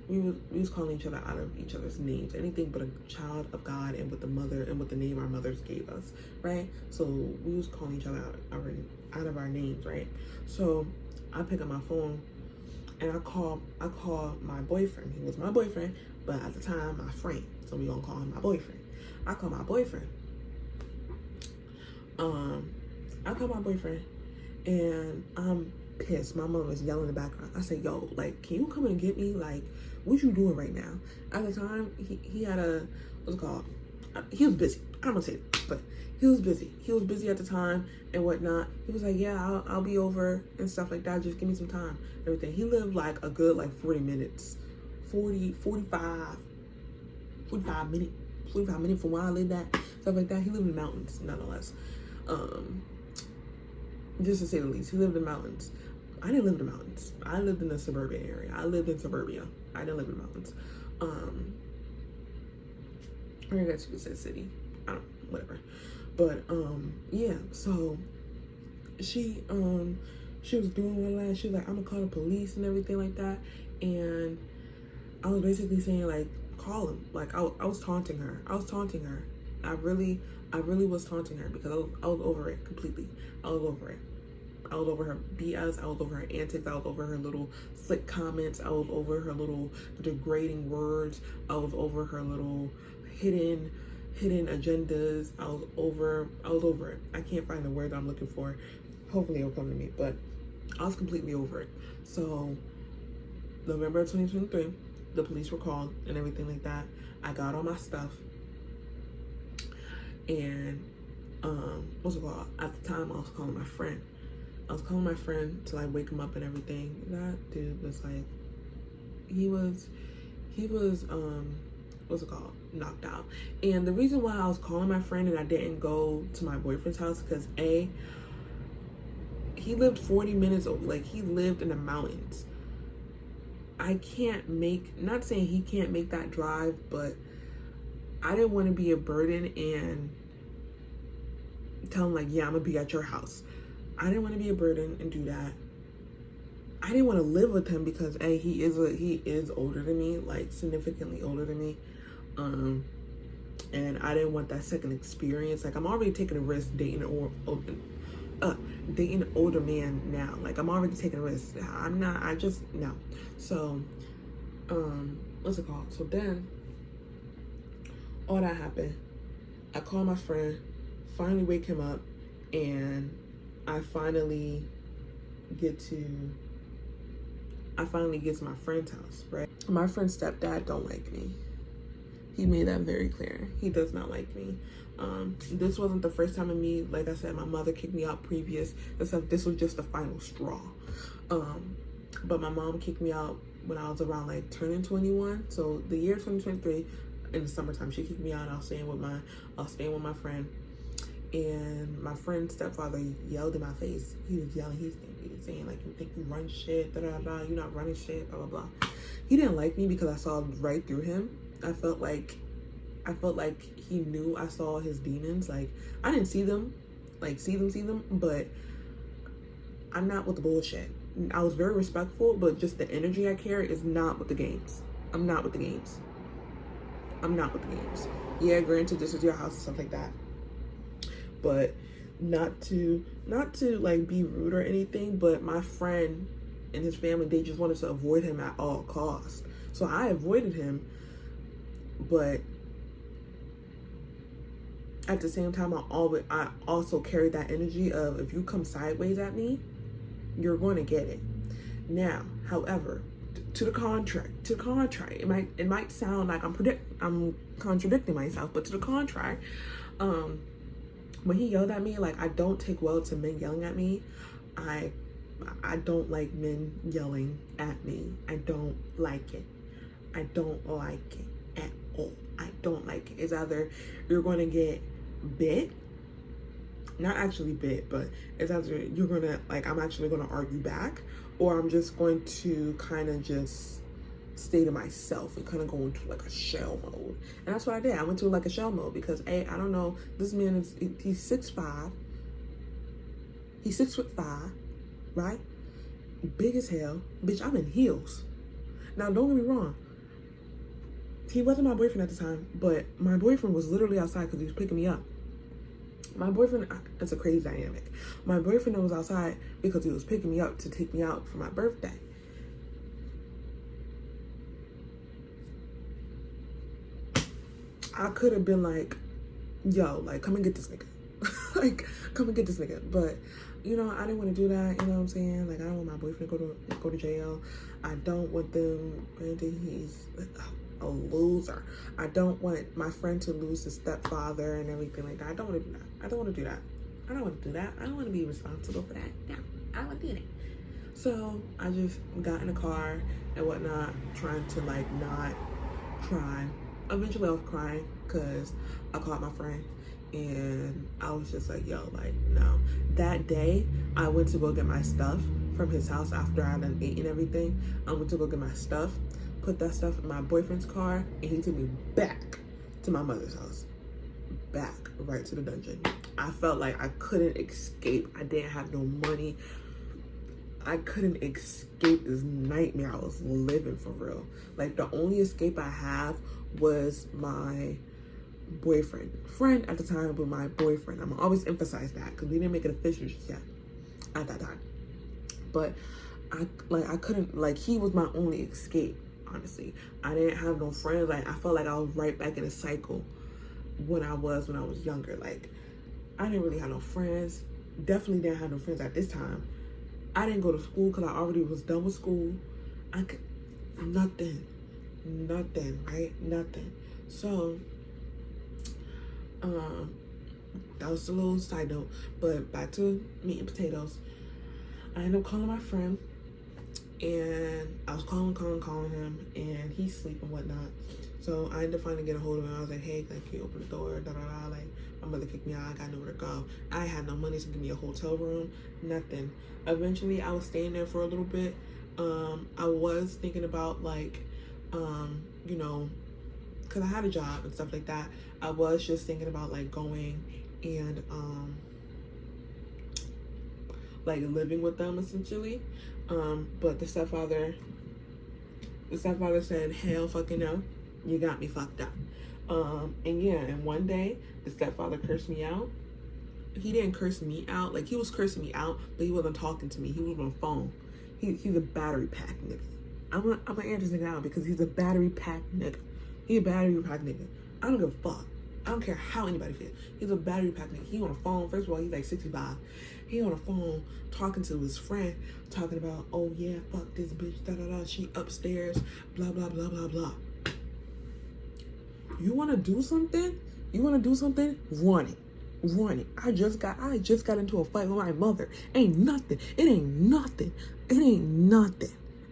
we was calling each other out of each other's names. Anything but a child of God, and with the mother and with the name our mothers gave us, right? So we was calling each other out of our names, right? So I pick up my phone and I call my boyfriend. He was my boyfriend, but at the time my friend. So we gonna call him my boyfriend. I call my boyfriend. I call my boyfriend and I'm pissed. My mom was yelling in the background. I said, yo, like, can you come and get me? Like, what you doing right now? At the time, he had a, what's it called? He was busy. I'm gonna say it, but he was busy. He was busy at the time and whatnot. He was like, yeah, I'll be over and stuff like that. Just give me some time, everything. He lived like a good, like 40 minutes, 45 minutes from where I lived at, stuff like that. He lived in the mountains, nonetheless. Just to say the least, he lived in the mountains. I didn't live in the mountains. I lived in the suburban area. I lived in suburbia. I didn't live in the mountains. Or I guess you could say city. I don't know, whatever. But yeah, so she was doing all that. She was like, I'm gonna call the police and everything like that. And I was basically saying, like, call him. Like I was taunting her. I really was taunting her because I was over it completely. I was over it. I was over her BS. I was over her antics. I was over her little slick comments. I was over her little degrading words. I was over her little hidden agendas. I was over it. I can't find the word I'm looking for. Hopefully it'll come to me, but I was completely over it. So November 2023, the police were called and everything like that. I got all my stuff, and what's it called? At the time, I was calling my friend. I was calling my friend to like wake him up and everything. That dude was like, he was what's it called? Knocked out. And the reason why I was calling my friend and I didn't go to my boyfriend's house, because he lived 40 minutes over, like he lived in the mountains. I can't make, not saying he can't make that drive, but I didn't want to be a burden and tell him like, yeah, I'm gonna be at your house. I didn't want to be a burden and do that. I didn't want to live with him because he is older than me, like significantly older than me. And I didn't want that second experience. Like, I'm already taking a risk dating an older man now. Like, I'm already taking a risk. No. So, what's it called? So then, all that happened. I called my friend, finally wake him up, and I finally get to my friend's house, right? My friend's stepdad don't like me. He made that very clear. He does not like me. This wasn't the first time of me. Like I said, my mother kicked me out previous. Except this was just the final straw. But my mom kicked me out when I was around like turning 21. So the year 2023, in the summertime, she kicked me out. I was staying with my friend. And my friend's stepfather yelled in my face. He was yelling. He was saying like, you think you run shit, da da da. You're not running shit, blah blah blah. He didn't like me because I saw right through him. I felt like he knew I saw his demons. Like, I didn't see them, but I'm not with the bullshit. I was very respectful, but just the energy I carry is not with the games. I'm not with the games. Yeah, granted, this is your house and stuff like that, but not to like be rude or anything, but my friend and his family, they just wanted to avoid him at all costs. So I avoided him, but at the same time, I also carry that energy of, if you come sideways at me, you're going to get it. Now, however, to the contrary, it might sound like I'm contradicting myself, but to the contrary, when he yelled at me, like, I don't take well to men yelling at me. I don't like men yelling at me. I don't like it. I don't like it at all. I don't like it. It's either you're going to get bit, not actually bit, but it's either you're going to, like, I'm actually going to argue back, or I'm just going to kind of just stay to myself and kind of go into like a shell mode. And that's what I did. I went to like a shell mode because I don't know, this man he's 6'5". He's 6'5", right? Big as hell. Bitch, I'm in heels. Now, don't get me wrong. He wasn't my boyfriend at the time, but my boyfriend was literally outside because he was picking me up. My boyfriend, it's a crazy dynamic. My boyfriend was outside because he was picking me up to take me out for my birthday. I could have been like, yo, like, come and get this nigga. Like, come and get this nigga. But, you know, I didn't want to do that. You know what I'm saying? Like, I don't want my boyfriend to go to jail. I don't want them, granted, he's a loser. I don't want my friend to lose his stepfather and everything like that. I don't want to do that. I don't want to do that. I don't want to be responsible for that. No, I don't want to do that. So I just got in the car and whatnot, trying to like not cry. Eventually I was crying because I called my friend and I was just like, yo, like, no. That day I went to go get my stuff from his house after I done ate and everything. I went to go get my stuff, put that stuff in my boyfriend's car, and he took me back to my mother's house. Back, right to the dungeon. I felt like I couldn't escape. I didn't have no money. I couldn't escape this nightmare I was living, for real. Like, the only escape I have was my boyfriend. Friend at the time, but my boyfriend. I'm gonna always emphasize that because we didn't make it official just yet at that time. But I couldn't, like, he was my only escape, honestly. I didn't have no friends. Like, I felt like I was right back in a cycle when I was younger. Like, I didn't really have no friends. Definitely didn't have no friends at this time. I didn't go to school because I already was done with school. Nothing. Nothing, right? Nothing. So, that was a little side note. But back to meat and potatoes. I ended up calling my friend, and I was calling him, and he's asleep and whatnot. So I ended up finally getting a hold of him. I was like, hey, like, can you open the door? Da da da. Like, my mother kicked me out. I got nowhere to go. I had no money to give me a hotel room. Nothing. Eventually, I was staying there for a little bit. I was thinking about like, you know, because I had a job and stuff like that. I was just thinking about like going and like living with them essentially. But the stepfather said, hell fucking no, you got me fucked up. And yeah, and one day the stepfather cursed me out. He didn't curse me out, like he was cursing me out, but he wasn't talking to me. He was on the phone. He's a battery pack nigga. I'm gonna air this nigga out because he's a battery pack nigga. He a battery pack nigga. I don't give a fuck. I don't care how anybody feels. He's a battery pack nigga. He on the phone. First of all, he's like 65. He on the phone talking to his friend, talking about, oh yeah, fuck this bitch, da da da. She upstairs, blah blah blah blah blah. You wanna do something? Run it. Run it. I just got into a fight with my mother. Ain't nothing. It ain't nothing.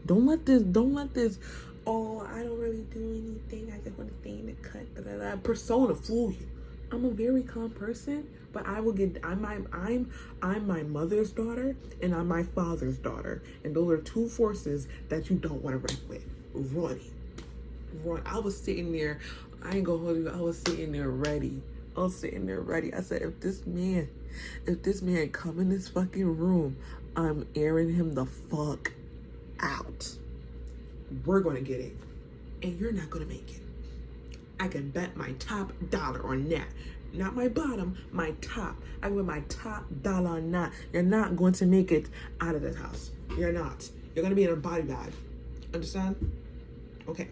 Don't let this, oh, I don't really do anything. I just want to stay in the cut, da, da, da, persona fool you. I'm a very calm person, but I'm my mother's daughter and I'm my father's daughter. And those are two forces that you don't want to wreck with. Run. I was sitting there, I ain't gonna hold you, I was sitting there ready. I said, if this man come in this fucking room, I'm airing him the fuck out. We're gonna get it, and you're not gonna make it. I can bet my top dollar on that. Not my bottom, my top. I can bet my top dollar on that. You're not going to make it out of this house. You're not. You're gonna be in a body bag. Understand? Okay.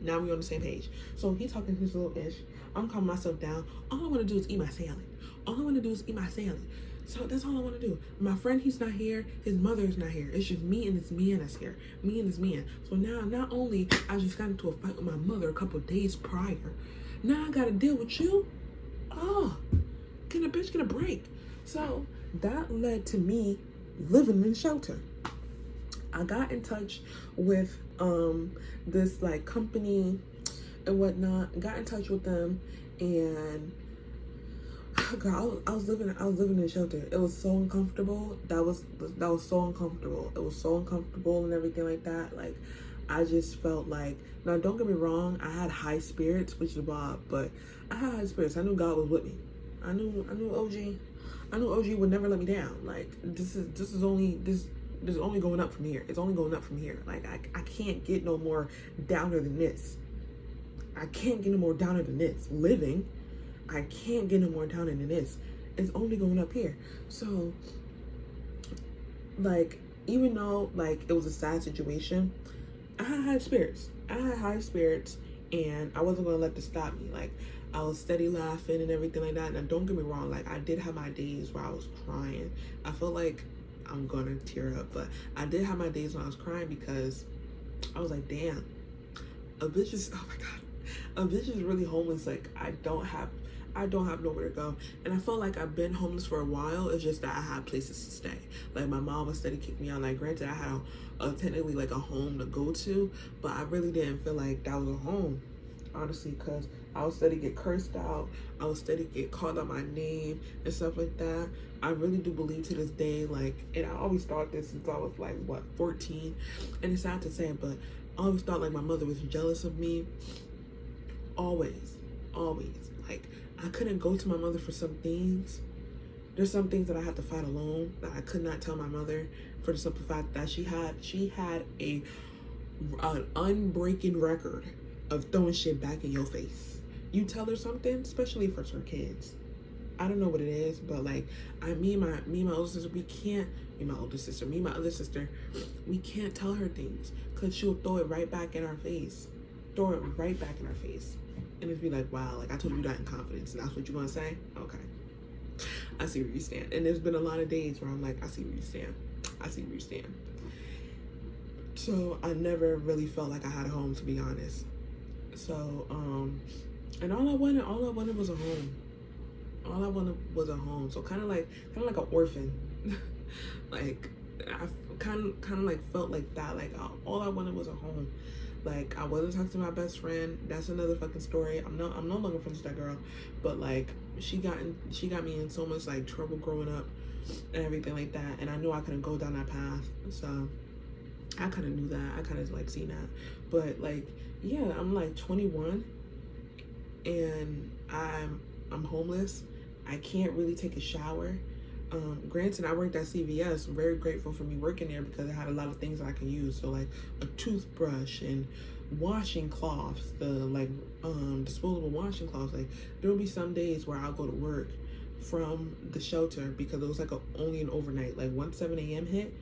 Now we're on the same page. So he talking to this little bitch. I'm calming myself down. All I want to do is eat my salad. So that's all I want to do. My friend, he's not here. His mother is not here. It's just me and this man that's here. So now, not only I just got into a fight with my mother a couple of days prior, now I got to deal with you. Oh, can a bitch get a break? So that led to me living in shelter. I got in touch with this like company and whatnot. Got in touch with them, and girl, I was living in shelter. It was so uncomfortable. That was so uncomfortable. It was so uncomfortable and everything like that. Like, I just felt like, now don't get me wrong, I had high spirits, which is Bob, but I had high spirits. I knew God was with me. I knew OG would never let me down. Like, this is only going up from here. It's only going up from here. Like, I can't get no more downer than this. Living, I can't get no more downer than this. It's only going up here. So, like, even though, like, it was a sad situation, I had high spirits, and I wasn't gonna let this stop me. Like, I was steady laughing and everything like that. Now, don't get me wrong, like, I did have my days where I was crying. I felt like I'm gonna tear up, but I did have my days when I was crying because I was like, damn, a bitch is really homeless. Like, I don't have nowhere to go. And I felt like I've been homeless for a while. It's just that I had places to stay. Like, my mom was steady kicking me out. Like, granted, I had technically like a home to go to, but I really didn't feel like that was a home, honestly, because I was steady get cursed out. I was steady get called out my name and stuff like that. I really do believe to this day, like, and I always thought this since I was like, 14, and it's sad to say, but I always thought like my mother was jealous of me. Always. Like, I couldn't go to my mother for some things. There's some things that I had to fight alone that I could not tell my mother, for the simple fact that she had an unbreaking record of throwing shit back in your face. You tell her something, especially if it's her kids. I don't know what it is, but like, me and my older sister, we can't tell her things because she'll throw it right back in our face. And it'd be like, wow, like, I told you that in confidence, and that's what you're gonna say? Okay. I see where you stand. And there's been a lot of days where I'm like, I see where you stand. So I never really felt like I had a home, to be honest. So, and all I wanted was a home. All I wanted was a home. So kind of like an orphan. Like I kind of like felt like that. Like all I wanted was a home. Like I wasn't talking to my best friend. That's another fucking story. I'm no longer friends with that girl. But like she got me in so much like trouble growing up and everything like that. And I knew I couldn't go down that path. So I kind of knew that. I kind of like seen that. But like, yeah, I'm like 21 and I'm homeless. I can't really take a shower. Granted, I worked at CVS. I'm very grateful for me working there because I had a lot of things that I can use. So like a toothbrush and washing cloths, the like disposable washing cloths. Like there will be some days where I'll go to work from the shelter because it was like only an overnight. Like once 7 a.m. hit,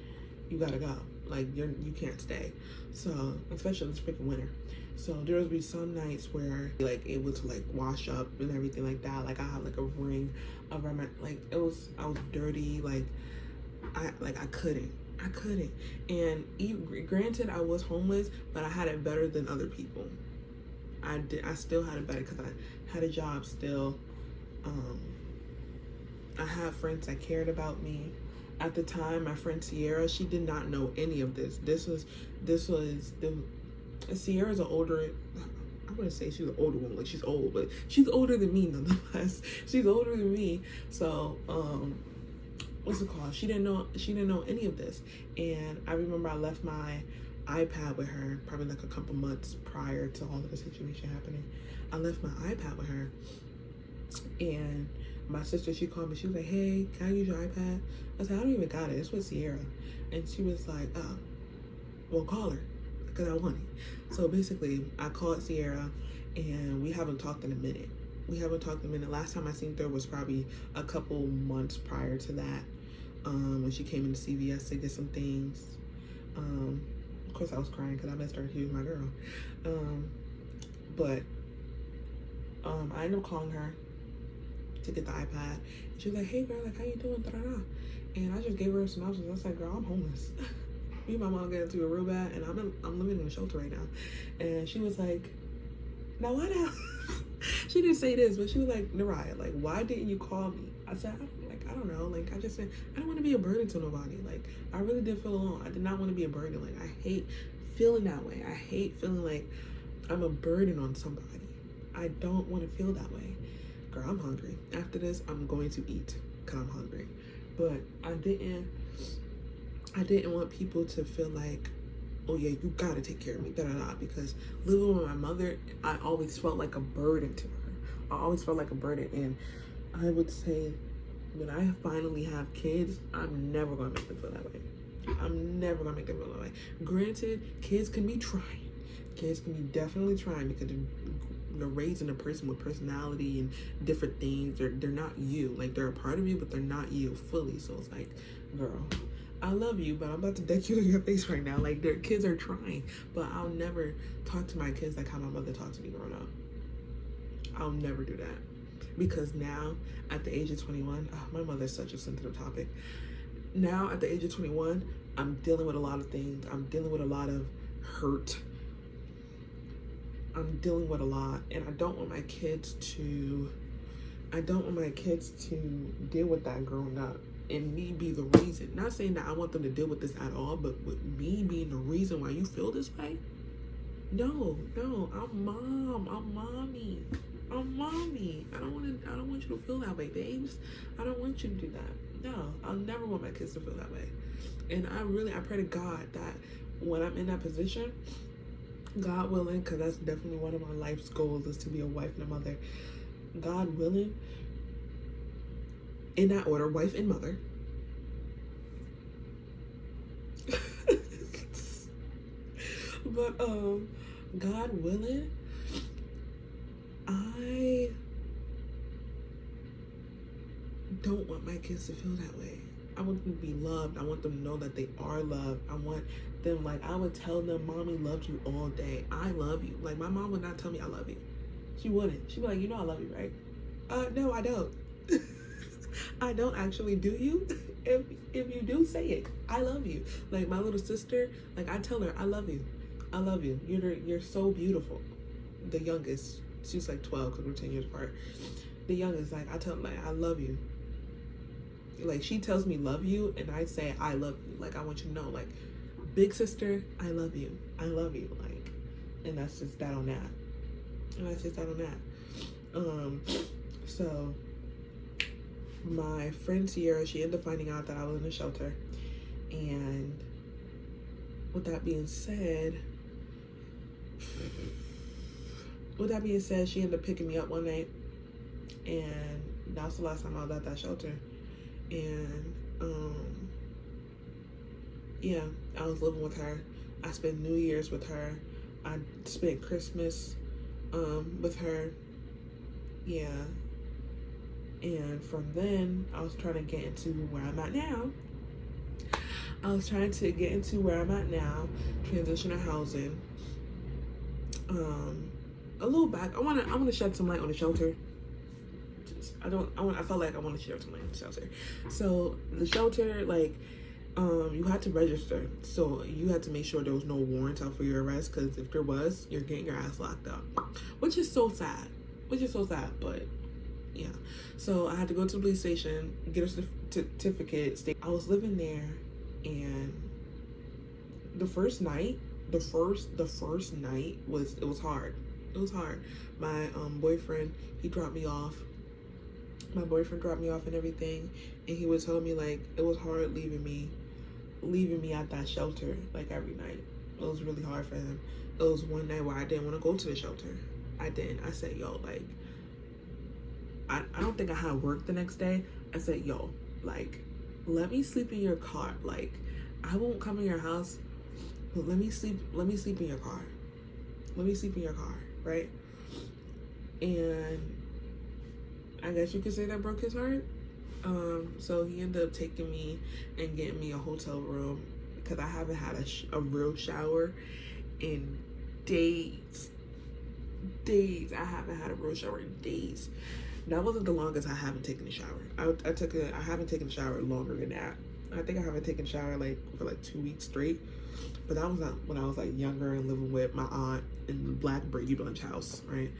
you gotta go. Like you can't stay. So especially in this freaking winter. So there would be some nights where like able to like wash up and everything like that. Like I had like a ring around my, like I was dirty. Like I couldn't. And granted I was homeless, but I had it better than other people. I still had it better because I had a job still. I had friends that cared about me. At the time, my friend Sierra, she did not know any of this. Sierra's an older, I wouldn't say she's an older woman, like she's old, but she's older than me nonetheless. She's older than me. So, what's it called? She didn't know any of this. And I remember I left my iPad with her probably like a couple months prior to all of the situation happening. I left my iPad with her, and my sister, she called me. She was like, "Hey, can I use your iPad?" I said, "I don't even got it. It's with Sierra." And she was like, "Oh, well, call her," because I want it. So basically, I called Sierra, and we haven't talked in a minute. Last time I seen her was probably a couple months prior to that, when she came into CVS to get some things. Of course, I was crying because I missed her. She was my girl. But I ended up calling her to get the iPad. And she was like, "Hey girl, like how you doing?" Da-da-da. And I just gave her a synopsis. I was like, "Girl, I'm homeless." Me and my mom got into it real bad, and I'm living in a shelter right now. And she was like, "Now why now?" She didn't say this, but she was like, "Naraya, like why didn't you call me?" I said, I don't know. Like I just said, I don't want to be a burden to nobody. Like I really did feel alone. I did not want to be a burden. Like I hate feeling that way. I hate feeling like I'm a burden on somebody. I don't want to feel that way. Girl, I'm hungry. After this, I'm going to eat because I'm hungry. But I didn't want people to feel like, "Oh yeah, you gotta take care of me," da-da-da. Because living with my mother, I always felt like a burden to her. I always felt like a burden. And I would say, when I finally have kids, I'm never gonna make them feel that way. I'm never gonna make them feel that way. Granted, kids can be trying. Kids can be definitely trying because they're raising a person with personality and different things. They're not you. Like they're a part of you, but they're not you fully. So it's like, girl, I love you, but I'm about to deck you in your face right now. Like their kids are trying, but I'll never talk to my kids like how my mother talked to me growing up. I'll never do that. Because now, at the age of 21, my mother's such a sensitive topic. Now, at the age of 21, I'm dealing with a lot of things. I'm dealing with a lot of hurt. I'm dealing with a lot, and I don't want my kids to deal with that growing up and me be the reason. Not saying that I want them to deal with this at all, but with me being the reason why you feel this way. No, I'm mom. I'm mommy. I don't want you to feel that way, babes. I don't want you to do that. No, I'll never want my kids to feel that way. And I pray to God that when I'm in that position, God willing, because that's definitely one of my life's goals, is to be a wife and a mother. God willing, in that order, wife and mother. But God willing, I don't want my kids to feel that way. I want them to be loved. I want them to know that they are loved. I want them, like, I would tell them, "Mommy loved you all day. I love you." Like, my mom would not tell me I love you. She wouldn't. She'd be like, "You know I love you, right?" No, I don't. I don't actually. Do you? if you do, say it. I love you. Like my little sister, like I tell her, I love you. I love you. You're so beautiful. The youngest, she's like 12 because we're 10 years apart. The youngest, like I tell her, like I love you. Like she tells me love you, and I say I love you. Like I want you to know, like big sister, I love you. I love you. Like, and that's just that on that. And that's just that on that. So my friend Sierra, she ended up finding out that I was in a shelter, and with that being said, she ended up picking me up one night, and that's the last time I was at that shelter. And yeah, I was living with her. I spent New Year's with her. I spent Christmas with her. Yeah. And from then, I was trying to get into where I'm at now. Transitional housing. A little back. I wanna shed some light on the shelter. I felt like I want to shed some light on the shelter. So the shelter, like, you had to register. So you had to make sure there was no warrant out for your arrest, because if there was, you're getting your ass locked up. Which is so sad. But yeah. So I had to go to the police station, get a certificate. I was living there, and the first night was hard. It was hard. My boyfriend, he dropped me off. My boyfriend dropped me off and everything, and he would tell me like it was hard leaving me at that shelter like every night. It was really hard for him. It was one night where I didn't want to go to the shelter. I didn't. I said, yo, like, I don't think I had work the next day. I said, yo, like, let me sleep in your car. Like, I won't come in your house, but let me sleep in your car. Right? And I guess you could say that broke his heart. So he ended up taking me and getting me a hotel room, because I haven't had a real shower in days. I haven't had a real shower in days. That wasn't the longest I haven't taken a shower. I haven't taken a shower longer than that. I think I haven't taken a shower like for like 2 weeks straight. But that was not when I was like younger and living with my aunt in the Black Brady Bunch house, right?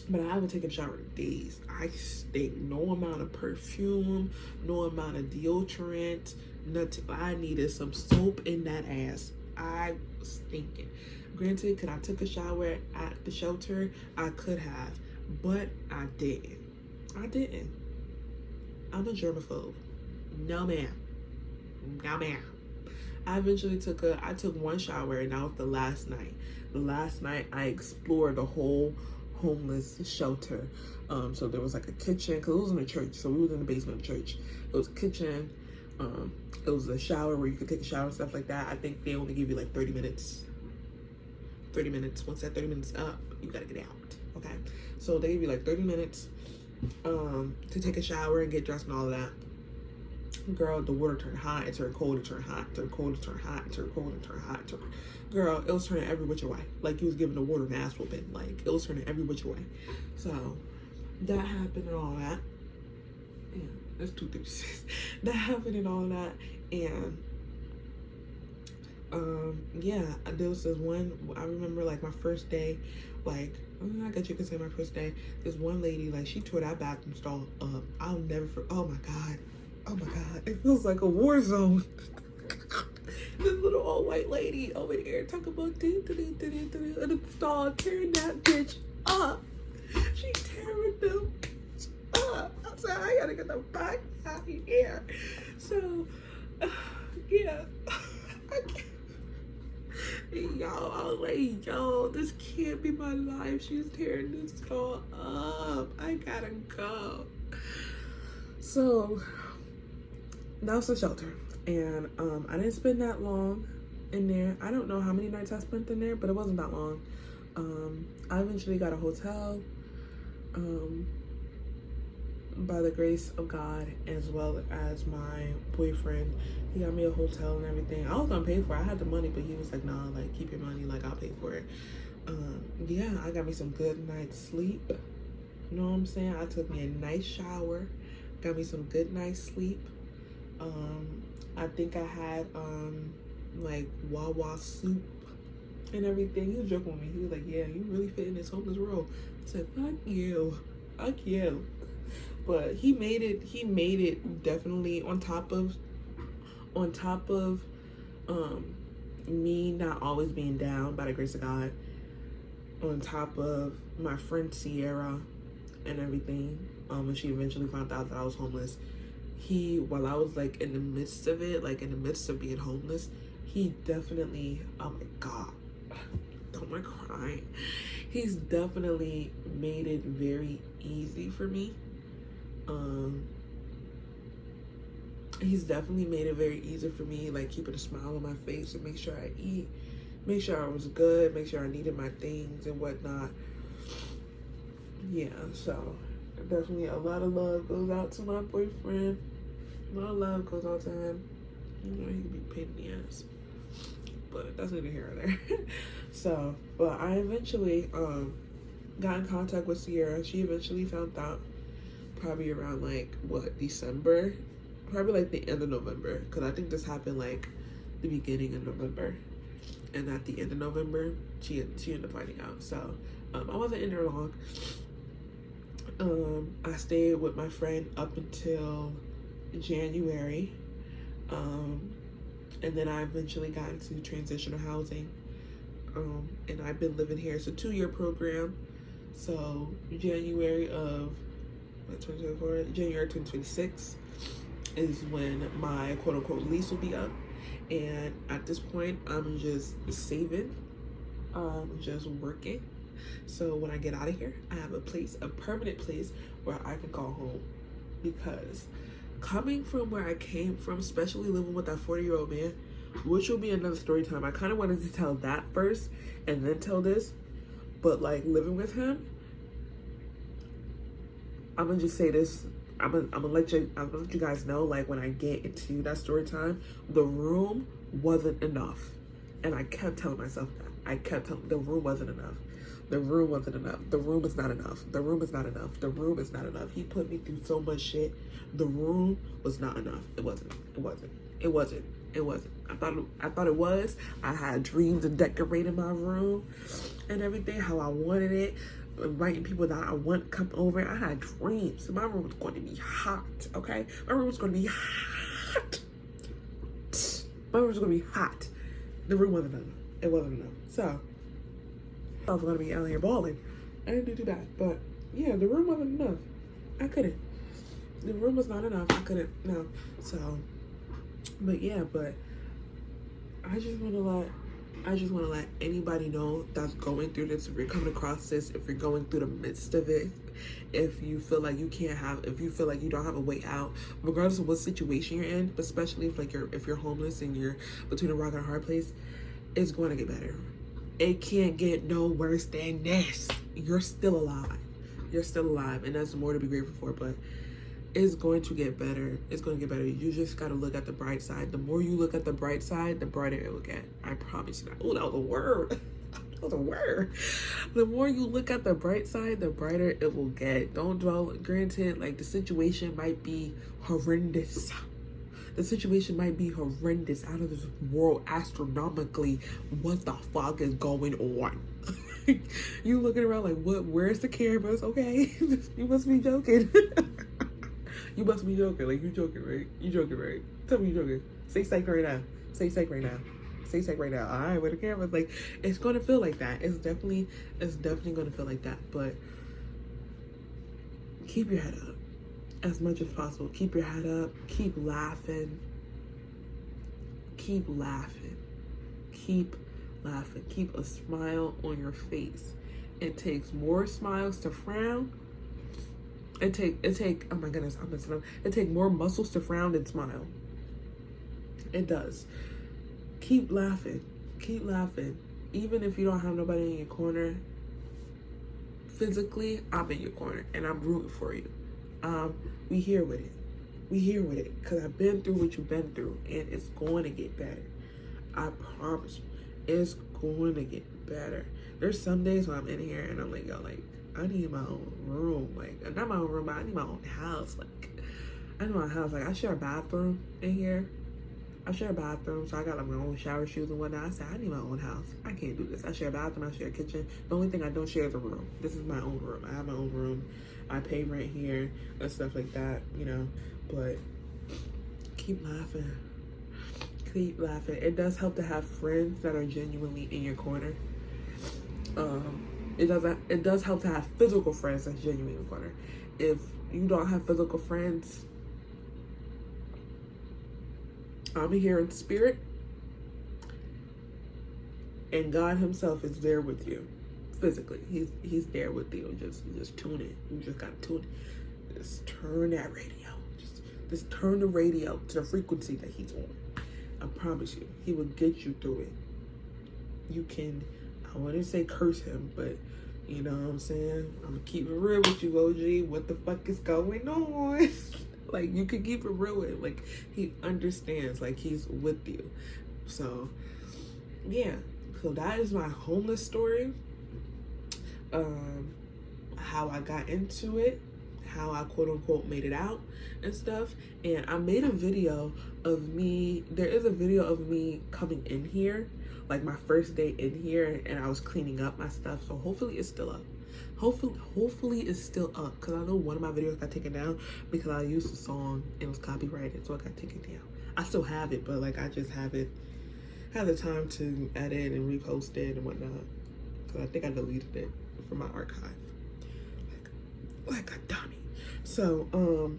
But I haven't taken a shower in days. I stink. No amount of perfume, no amount of deodorant, nothing. I needed some soap in that ass. I was stinking. Granted, could I took a shower at the shelter? I could have, but I didn't. I'm a germaphobe. No ma'am. I took one shower, and that was the last night. The last night I explored the whole homeless shelter. So there was like a kitchen, because it was in a church, so we was in the basement of the church. It was a kitchen, it was a shower where you could take a shower and stuff like that. I think they only give you like 30 minutes. Once that 30 minutes up, you gotta get out. Okay, so they give you like 30 minutes to take a shower and get dressed and all of that. Girl, the water turned hot, it turned cold, it turned hot, it turned cold, it turned hot, it turned cold, it turned hot, girl, it was turning every which way. Like you was giving the water an ass whooping. Like it was turning every which way. So that happened and all that. Yeah, that's 2:36. That happened and all that. And yeah, there was this one, I remember like my first day, like, I guess you could say my first day, this one lady, like, she tore that bathroom stall up. I'll never oh my god, it feels like a war zone. This little old white lady over there talking about the stall, tearing that bitch up. She tearing them up. I said, I gotta get the fuck out of here. So yeah, I can't. Y'all, I was like, yo, this can't be my life. She's tearing this stall up. I gotta go. So that was the shelter, and I didn't spend that long in there. I don't know how many nights I spent in there, but it wasn't that long. I eventually got a hotel, by the grace of God, as well as my boyfriend. He got me a hotel and everything. I was gonna pay for it. I had the money, but he was like, nah, like, keep your money, like, I'll pay for it. Yeah, I got me some good night's sleep. You know what I'm saying? I took me a nice shower. got me some good night's sleep. I think I had like Wawa soup and everything. He was joking with me. He was like, "Yeah, you really fit in this homeless role." I said, "Fuck you, fuck you." But he made it. He made it definitely on top of me not always being down by the grace of God. On top of my friend Sierra and everything, when she eventually found out that I was homeless, while I was like in the midst of it, like in the midst of being homeless, he definitely, oh my God, don't want to cry. He's definitely made it very easy for me. He's definitely made it very easy for me, like keeping a smile on my face and make sure I eat, make sure I was good, make sure I needed my things and whatnot. Yeah, so definitely a lot of love goes out to my boyfriend. A lot of love goes out to him. You know, he can be a pain in the ass, but that's neither here nor there. So, but I eventually got in contact with Sierra. She eventually found out probably around like December, probably like the end of November, because I think this happened like the beginning of November, and at the end of November she ended up finding out. So I wasn't in there long. I stayed with my friend up until January, and then I eventually got into transitional housing, and I've been living here. It's a 2-year program, so January 2026 is when my quote-unquote lease will be up, and at this point I'm just saving, just working, so when I get out of here I have a permanent place where I can call home. Because coming from where I came from, especially living with that 40-year-old man, which will be another story time, I kind of wanted to tell that first and then tell this, but like living with him, I'm gonna just say this. I'm gonna let you guys know, like when I get into that story time, the room wasn't enough, and I kept telling myself that. I kept telling the room wasn't enough. The room wasn't enough. The room is not enough. The room is not enough. The room is not enough. He put me through so much shit. The room was not enough. It wasn't. It wasn't. It wasn't. It wasn't. I thought it was. I had dreams of decorating my room and everything how I wanted it. Inviting people that I want to come over. I had dreams. My room was going to be hot, okay? My room was going to be hot. My room was going to be hot. The room wasn't enough. It wasn't enough. So, I was going to be out here balling. I didn't do too bad. But, yeah, the room wasn't enough. I couldn't. The room was not enough. I couldn't, no. So, but yeah, but I just want to let anybody know that's going through this, if you're coming across this, if you're going through the midst of it, if you feel like if you feel like you don't have a way out, regardless of what situation you're in, but especially if you're homeless and you're between a rock and a hard place, it's going to get better. It can't get no worse than this. You're still alive. You're still alive, and that's more to be grateful for, but it's going to get better. It's going to get better. You just got to look at the bright side. The more you look at the bright side, the brighter it will get. I promise you that. Oh, that was a word. That was a word. The more you look at the bright side, the brighter it will get. Don't dwell. Granted, like the situation might be horrendous. The situation might be horrendous, out of this world, astronomically. What the fuck is going on? You looking around like, what? Where's the cameras? Okay, you must be joking. You must be joking. Like, you joking, right? You joking, right? Tell me you joking. Say psych right now. Say psych right now. Say psych right now. All right, with the cameras, like, it's gonna feel like that. It's definitely gonna feel like that. But keep your head up as much as possible. Keep your head up. Keep laughing. Keep laughing. Keep laughing. Keep a smile on your face. It takes more smiles to frown. It take oh my goodness, I'm messing up. It take more muscles to frown than smile. It does. Keep laughing. Keep laughing. Even if you don't have nobody in your corner, physically, I'm in your corner and I'm rooting for you. We here with it. We here with it. Cause I've been through what you've been through, and it's going to get better. I promise you. It's going to get better. There's some days when I'm in here and I'm like, yo, like, I need my own room. Like, not my own room, but I need my own house. Like, I know my house, like I share a bathroom in here. I share a bathroom, so I got like my own shower shoes and whatnot. I said, I need my own house. I can't do this. I share a bathroom, I share a kitchen. The only thing I don't share is a room. This is my own room. I have my own room. I pay rent here and stuff like that, you know. But keep laughing. Keep laughing. It does help to have friends that are genuinely in your corner. It does help to have physical friends that's genuinely in your corner. If you don't have physical friends, I'm here in spirit, and God Himself is there with you, physically. He's there with you. Just tune in. You just gotta tune in. Just turn that radio. Just turn the radio to the frequency that He's on. I promise you, He will get you through it. You can, I wouldn't say curse Him, but you know what I'm saying. I'm gonna keep it real with you, OG. What the fuck is going on? Like, you can keep it real with him. Like, He understands. Like, He's with you. So, yeah. So, that is my homeless story. How I got into it. How I, quote-unquote, made it out and stuff. And I made a video of me. There is a video of me coming in here. Like, my first day in here. And I was cleaning up my stuff. So, hopefully, it's still up. Hopefully it's still up, because I know one of my videos got taken down because I used a song and it was copyrighted, so it got taken down. I still have it, but like I just haven't had the time to edit and repost it and whatnot, because I think I deleted it from my archive like a dummy. So oh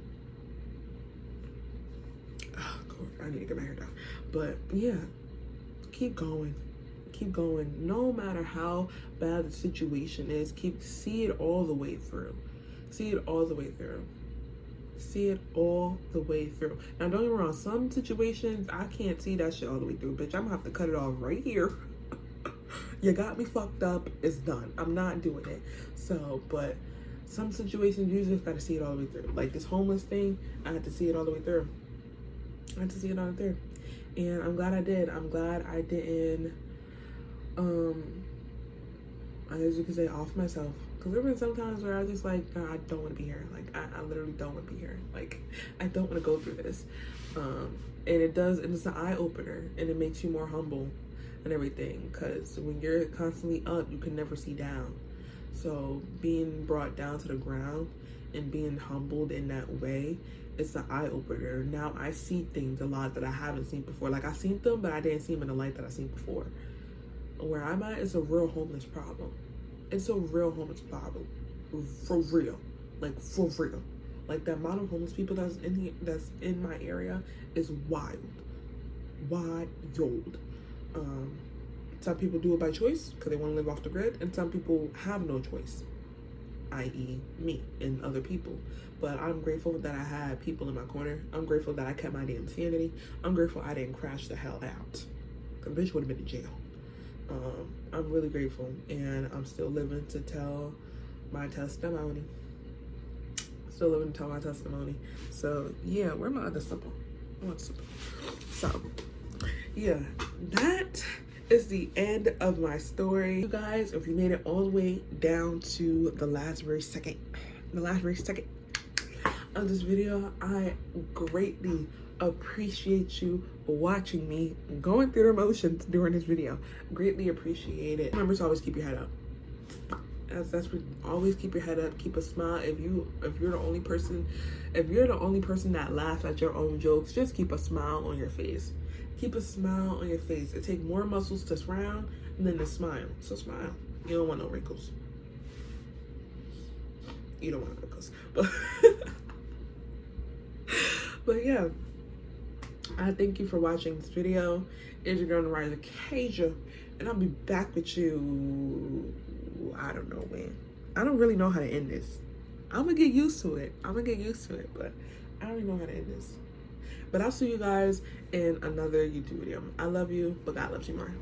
God, I need to get my hair done. But yeah, keep going. Keep going. No matter how bad the situation is, see it all the way through. See it all the way through. See it all the way through. Now, don't get me wrong. Some situations, I can't see that shit all the way through. Bitch, I'm gonna have to cut it off right here. You got me fucked up. It's done. I'm not doing it. So, but some situations, you just gotta see it all the way through. Like this homeless thing, I had to see it all the way through. I had to see it all the way through. And I'm glad I did. I'm glad I didn't I guess you could say off myself, because there have been some times where I just like, I don't want to be here. Like I literally don't want to be here. Like I don't want to go through this. And it's an eye opener, and it makes you more humble and everything, because when you're constantly up, you can never see down. So being brought down to the ground and being humbled in that way, it's an eye opener. Now I see things a lot that I haven't seen before. Like I seen them, but I didn't see them in the light that I seen before. Where I'm at is a real homeless problem. It's a real homeless problem. For real. Like, for real. Like, the amount of homeless people that's in here, that's in my area is wild. Wild. Some people do it by choice because they want to live off the grid, and some people have no choice, i.e. me and other people. But I'm grateful that I had people in my corner. I'm grateful that I kept my damn sanity. I'm grateful I didn't crash the hell out. Because bitch would have been in jail. I'm really grateful, and I'm still living to tell my testimony. So yeah, where my other supper? So yeah, that is the end of my story. You guys, if you made it all the way down to the last very second of this video, I greatly appreciate you watching me going through the motions during this video. Greatly appreciate it. Remember to always keep your head up. That's what, always keep your head up, keep a smile. If you're the only person that laughs at your own jokes, just keep a smile on your face. Keep a smile on your face. It takes more muscles to frown than to smile. So smile. You don't want no wrinkles. You don't want no wrinkles. But yeah, I thank you for watching this video. It's your girl, Naraja Kasia, and I'll be back with you, I don't know when. I don't really know how to end this. I'm gonna get used to it, but I don't really know how to end this. But I'll see you guys in another YouTube video. I love you, but God loves you more.